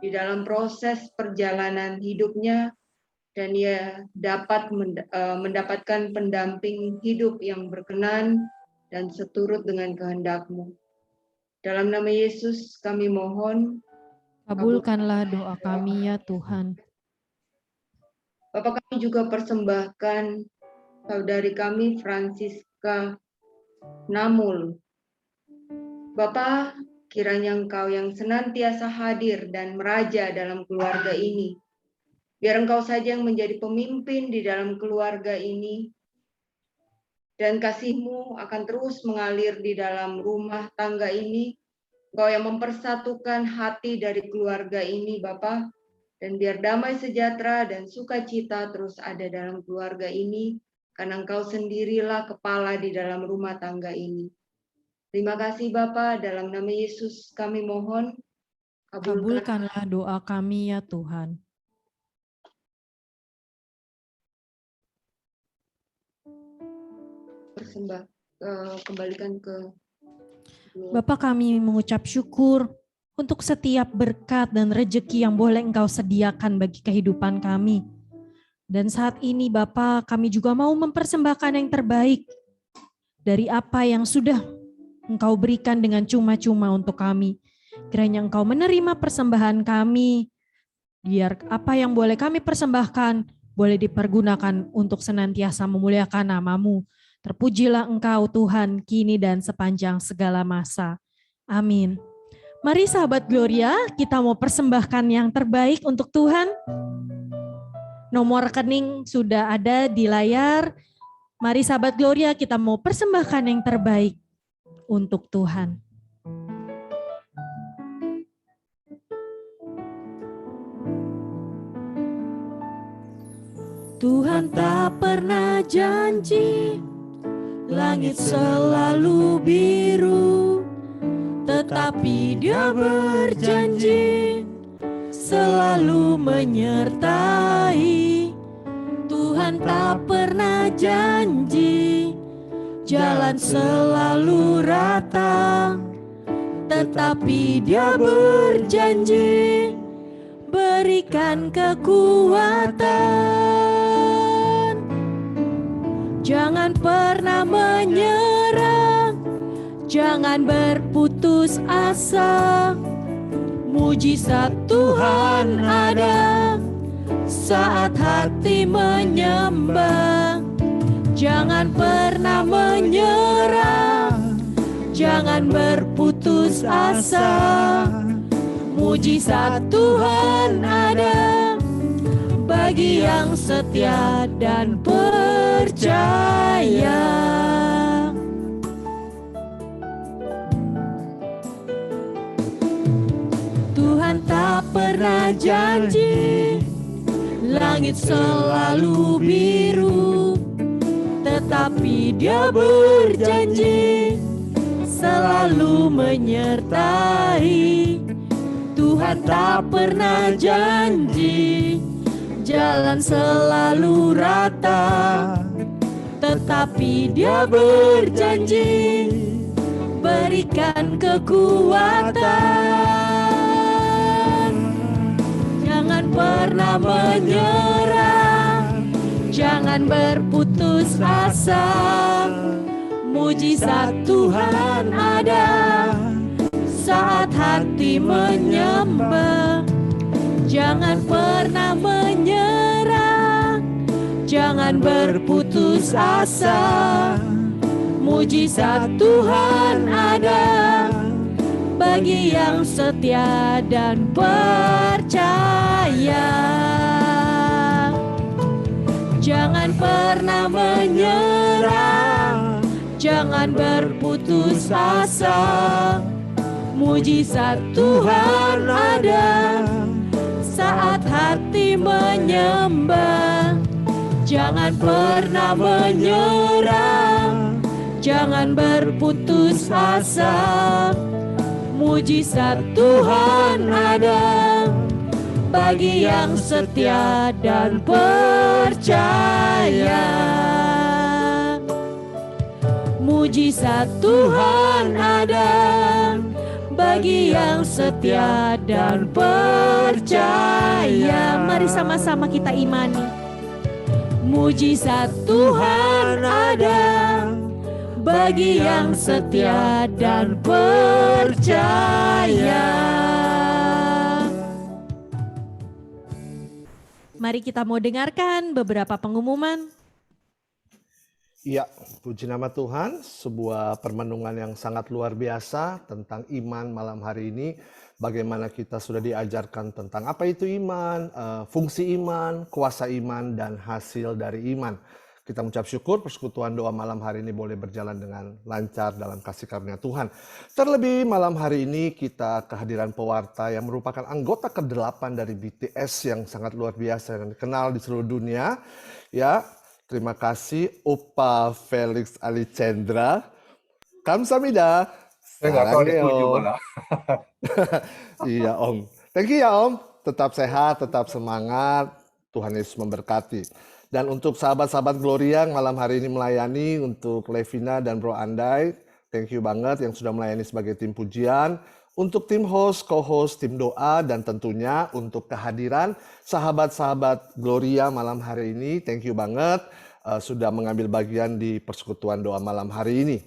di dalam proses perjalanan hidupnya, dan ia dapat mendapatkan pendamping hidup yang berkenan dan seturut dengan kehendak-Mu. Dalam nama Yesus kami mohon, Kabulkanlah doa kami ya Tuhan. Bapak, kami juga persembahkan saudari kami Francisca Namul. Bapak, kiranya Engkau yang senantiasa hadir dan meraja dalam keluarga ini. Biar Engkau saja yang menjadi pemimpin di dalam keluarga ini, dan kasih-Mu akan terus mengalir di dalam rumah tangga ini. Engkau yang mempersatukan hati dari keluarga ini, Bapa, dan biar damai sejahtera dan sukacita terus ada dalam keluarga ini, karena Engkau sendirilah kepala di dalam rumah tangga ini. Terima kasih Bapa, dalam nama Yesus kami mohon, kabulkan. Kabulkanlah doa kami ya Tuhan. Kembalikan ke Bapak, kami mengucap syukur untuk setiap berkat dan rejeki yang boleh Engkau sediakan bagi kehidupan kami. Dan saat ini Bapak, kami juga mau mempersembahkan yang terbaik dari apa yang sudah Engkau berikan dengan cuma-cuma untuk kami. Kiranya Engkau menerima persembahan kami, biar apa yang boleh kami persembahkan boleh dipergunakan untuk senantiasa memuliakan nama-Mu. Terpujilah Engkau Tuhan, kini dan sepanjang segala masa. Amin. Mari sahabat Gloria, kita mau persembahkan yang terbaik untuk Tuhan. Nomor rekening sudah ada di layar. Mari sahabat Gloria, kita mau persembahkan yang terbaik untuk Tuhan. Tuhan tak pernah janji langit selalu biru, tetapi Dia berjanji selalu menyertai. Tuhan tak pernah janji jalan selalu rata, tetapi Dia berjanji berikan kekuatan. Jangan pernah menyerah, jangan berputus asa. Mujizat Tuhan ada saat hati menyembah. Jangan pernah menyerah, jangan berputus asa. Mujizat Tuhan ada bagi yang setia dan percaya. Tuhan tak pernah janji langit selalu biru, tetapi Dia berjanji selalu menyertai. Tuhan tak pernah janji jalan selalu rata, tetapi Dia berjanji berikan kekuatan. Jangan pernah menyerah, jangan berputus asa. Mujizat Tuhan ada saat hati menyembah. Jangan pernah menyerah, jangan berputus asa. Mujizat Tuhan ada bagi yang setia dan percaya. Jangan pernah menyerah, jangan berputus asa. Mujizat Tuhan ada saat hati menyembah. Jangan pernah menyerah, jangan berputus asa. Mujizat Tuhan ada bagi yang setia dan percaya. Mujizat Tuhan ada bagi yang setia dan percaya. Mari sama-sama kita imani. Mujizat Tuhan ada bagi yang setia dan percaya. Mari kita mau dengarkan beberapa pengumuman. Ya, puji nama Tuhan, sebuah permenungan yang sangat luar biasa tentang iman malam hari ini. Bagaimana kita sudah diajarkan tentang apa itu iman, fungsi iman, kuasa iman, dan hasil dari iman. Kita mengucap syukur persekutuan doa malam hari ini boleh berjalan dengan lancar dalam kasih karunia Tuhan. Terlebih malam hari ini kita kehadiran pewarta yang merupakan anggota ke-8 dari BTS yang sangat luar biasa yang dikenal di seluruh dunia. Ya, terima kasih Opa Felix Alicendra. Kamsahamnida. Saya nggak tahu Sarangnya, dituju Om. malah. Iya Om. Thank you ya Om. Tetap sehat, tetap semangat. Tuhan Yesus memberkati. Dan untuk sahabat-sahabat Gloria yang malam hari ini melayani, untuk Levina dan Bro Andai, thank you banget yang sudah melayani sebagai tim pujian. Untuk tim host, co-host, tim doa, dan tentunya untuk kehadiran sahabat-sahabat Gloria malam hari ini, thank you banget sudah mengambil bagian di persekutuan doa malam hari ini.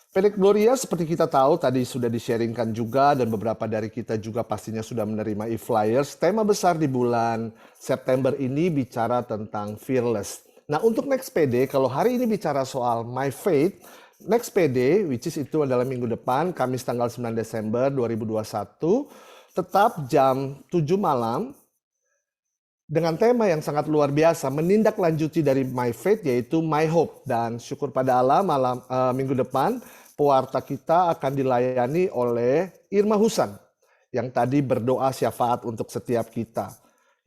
PD Gloria seperti kita tahu tadi sudah di-sharingkan juga dan beberapa dari kita juga pastinya sudah menerima e-flyers. Tema besar di bulan September ini bicara tentang fearless. Nah untuk Next PD, kalau hari ini bicara soal My Faith, Next PD, which is itu adalah minggu depan, Kamis tanggal 9 Desember 2021, tetap jam 7 malam, dengan tema yang sangat luar biasa, menindaklanjuti dari My Faith yaitu My Hope. Dan syukur pada Allah minggu depan, pewarta kita akan dilayani oleh Irma Husan yang tadi berdoa syafaat untuk setiap kita.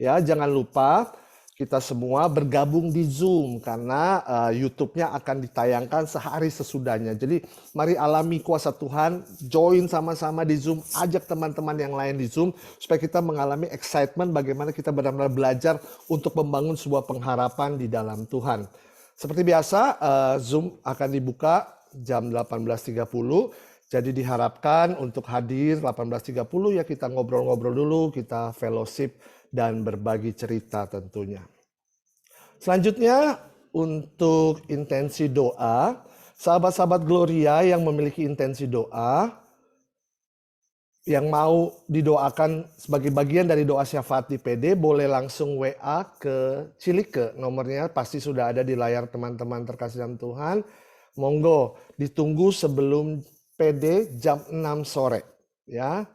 Ya, jangan lupa kita semua bergabung di Zoom karena YouTube-nya akan ditayangkan sehari sesudahnya. Jadi mari alami kuasa Tuhan, join sama-sama di Zoom, ajak teman-teman yang lain di Zoom supaya kita mengalami excitement bagaimana kita benar-benar belajar untuk membangun sebuah pengharapan di dalam Tuhan. Seperti biasa, Zoom akan dibuka jam 18.30. Jadi diharapkan untuk hadir 18.30 ya kita ngobrol-ngobrol dulu, kita fellowship dan berbagi cerita tentunya. Selanjutnya untuk intensi doa, sahabat-sahabat Gloria yang memiliki intensi doa, yang mau didoakan sebagai bagian dari doa syafaat di PD, boleh langsung WA ke Cilike. Nomornya pasti sudah ada di layar teman-teman terkasih dalam Tuhan. Monggo ditunggu sebelum PD jam 6 sore. Ya.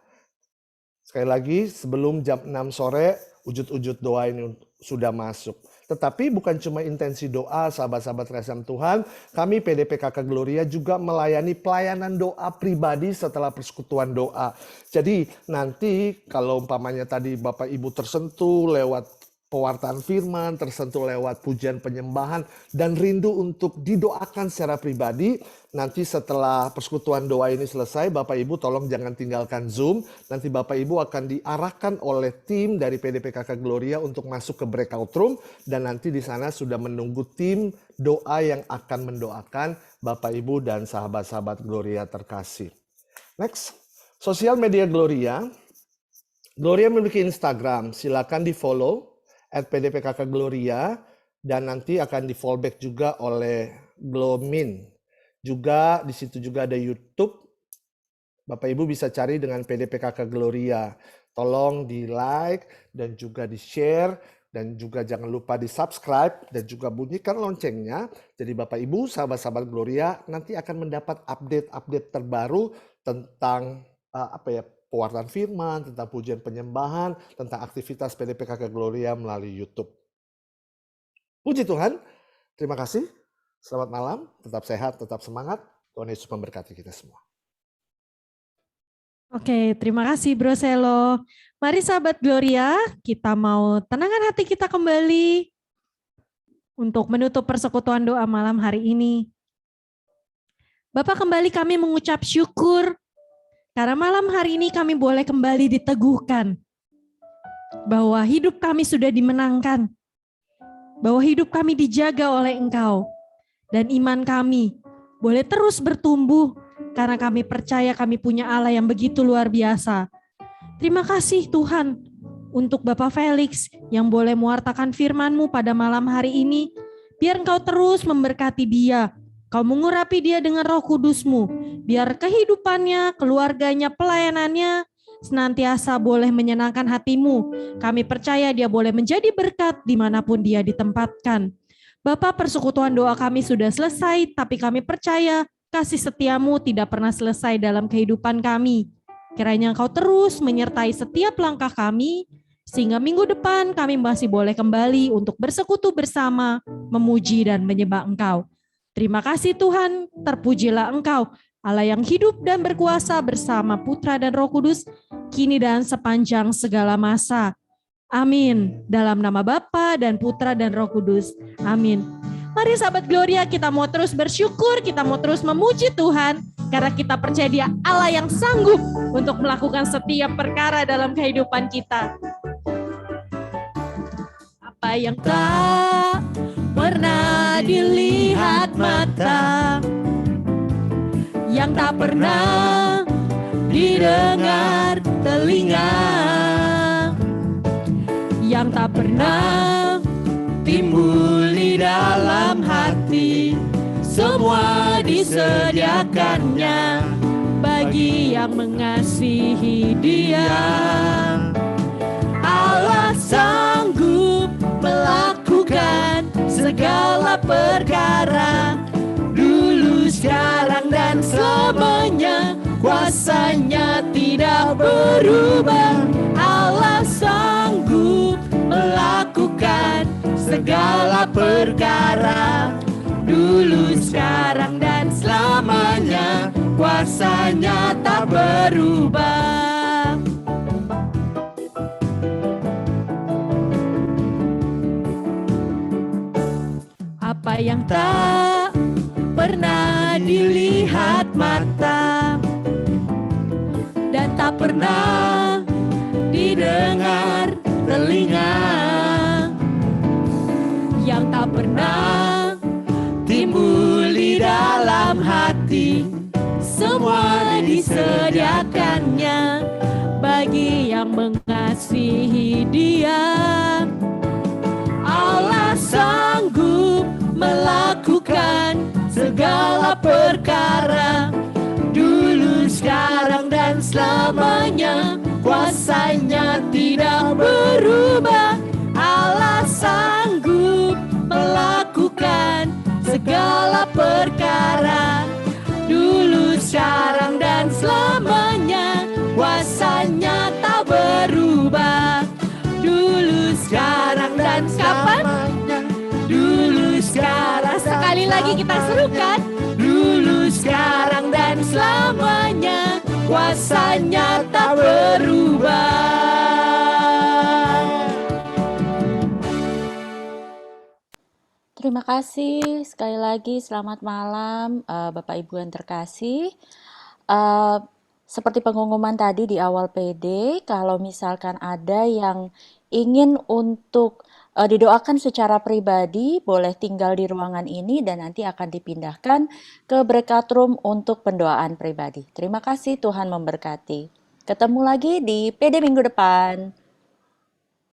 Sekali lagi sebelum jam 6 sore wujud-wujud doa ini sudah masuk. Tetapi bukan cuma intensi doa sahabat-sahabat terkasih dalam Tuhan. Kami PDPKK Gloria juga melayani pelayanan doa pribadi setelah persekutuan doa. Jadi nanti kalau umpamanya tadi Bapak Ibu tersentuh lewat pewartaan firman, tersentuh lewat pujian penyembahan, dan rindu untuk didoakan secara pribadi. Nanti setelah persekutuan doa ini selesai, Bapak Ibu tolong jangan tinggalkan Zoom. Nanti Bapak Ibu akan diarahkan oleh tim dari PDPKK Gloria untuk masuk ke breakout room. Dan nanti di sana sudah menunggu tim doa yang akan mendoakan Bapak Ibu dan sahabat-sahabat Gloria terkasih. Next, sosial media Gloria. Gloria memiliki Instagram, silakan di follow @PDPKK Gloria, dan nanti akan di fallback juga oleh Glomin. Juga di situ juga ada YouTube. Bapak Ibu bisa cari dengan PDPKK Gloria. Tolong di like dan juga di share dan juga jangan lupa di subscribe dan juga bunyikan loncengnya. Jadi Bapak Ibu sahabat-sahabat Gloria nanti akan mendapat update-update terbaru tentang pewartaan firman, tentang pujian penyembahan, tentang aktivitas PDPKK Gloria melalui YouTube. Puji Tuhan, terima kasih. Selamat malam, tetap sehat, tetap semangat. Tuhan Yesus memberkati kita semua. Oke, terima kasih Bro Selo. Mari sahabat Gloria, kita mau tenangkan hati kita kembali untuk menutup persekutuan doa malam hari ini. Bapak, kembali kami mengucap syukur karena malam hari ini kami boleh kembali diteguhkan bahwa hidup kami sudah dimenangkan, bahwa hidup kami dijaga oleh Engkau, dan iman kami boleh terus bertumbuh karena kami percaya kami punya Allah yang begitu luar biasa. Terima kasih Tuhan untuk Bapak Felix yang boleh mewartakan firman-Mu pada malam hari ini. Biar Engkau terus memberkati dia, Kau mengurapi dia dengan Roh Kudus-Mu, biar kehidupannya, keluarganya, pelayanannya senantiasa boleh menyenangkan hati-Mu. Kami percaya dia boleh menjadi berkat dimanapun dia ditempatkan. Bapa, persekutuan doa kami sudah selesai, tapi kami percaya kasih setiamu tidak pernah selesai dalam kehidupan kami. Kiranya Engkau terus menyertai setiap langkah kami, sehingga minggu depan kami masih boleh kembali untuk bersekutu bersama, memuji dan menyembah Engkau. Terima kasih Tuhan, terpujilah Engkau, Allah yang hidup dan berkuasa bersama Putra dan Roh Kudus, kini dan sepanjang segala masa. Amin. Dalam nama Bapa dan Putra dan Roh Kudus. Amin. Mari sahabat Gloria, kita mau terus bersyukur, kita mau terus memuji Tuhan, karena kita percaya Dia Allah yang sanggup untuk melakukan setiap perkara dalam kehidupan kita. Apa yang tak pernah dilihat mata, yang tak pernah didengar telinga, yang tak pernah timbul di dalam hati, semua disediakannya bagi yang mengasihi Dia. Allah sanggup melakukan segala perkara, dulu, sekarang, dan selamanya. Kuasanya tidak berubah. Allah sanggup melakukan segala perkara, dulu, sekarang, dan selamanya. Kuasanya tak berubah. Apa yang tak pernah dilihat mata dan tak pernah didengar telinga, yang tak pernah timbul di dalam hati, semua disediakannya bagi yang mengasihi Dia. Allah sanggup melakukan segala perkara, dulu, sekarang, dan selamanya. Kuasanya tidak berubah. Allah sanggup melakukan segala perkara, dulu, sekarang, dan selamanya. Kuasanya tak berubah. Dulu, sekarang, dan selamanya. Dulu, sekarang, sekali lagi kita serukan. Dulu, sekarang, dan selamanya. Kuasanya tak berubah. Terima kasih sekali lagi, selamat malam Bapak Ibu yang terkasih. Seperti pengumuman tadi di awal PD, kalau misalkan ada yang ingin untuk didoakan secara pribadi, boleh tinggal di ruangan ini dan nanti akan dipindahkan ke Berkat Room untuk pendoaan pribadi. Terima kasih, Tuhan memberkati. Ketemu lagi di PD minggu depan.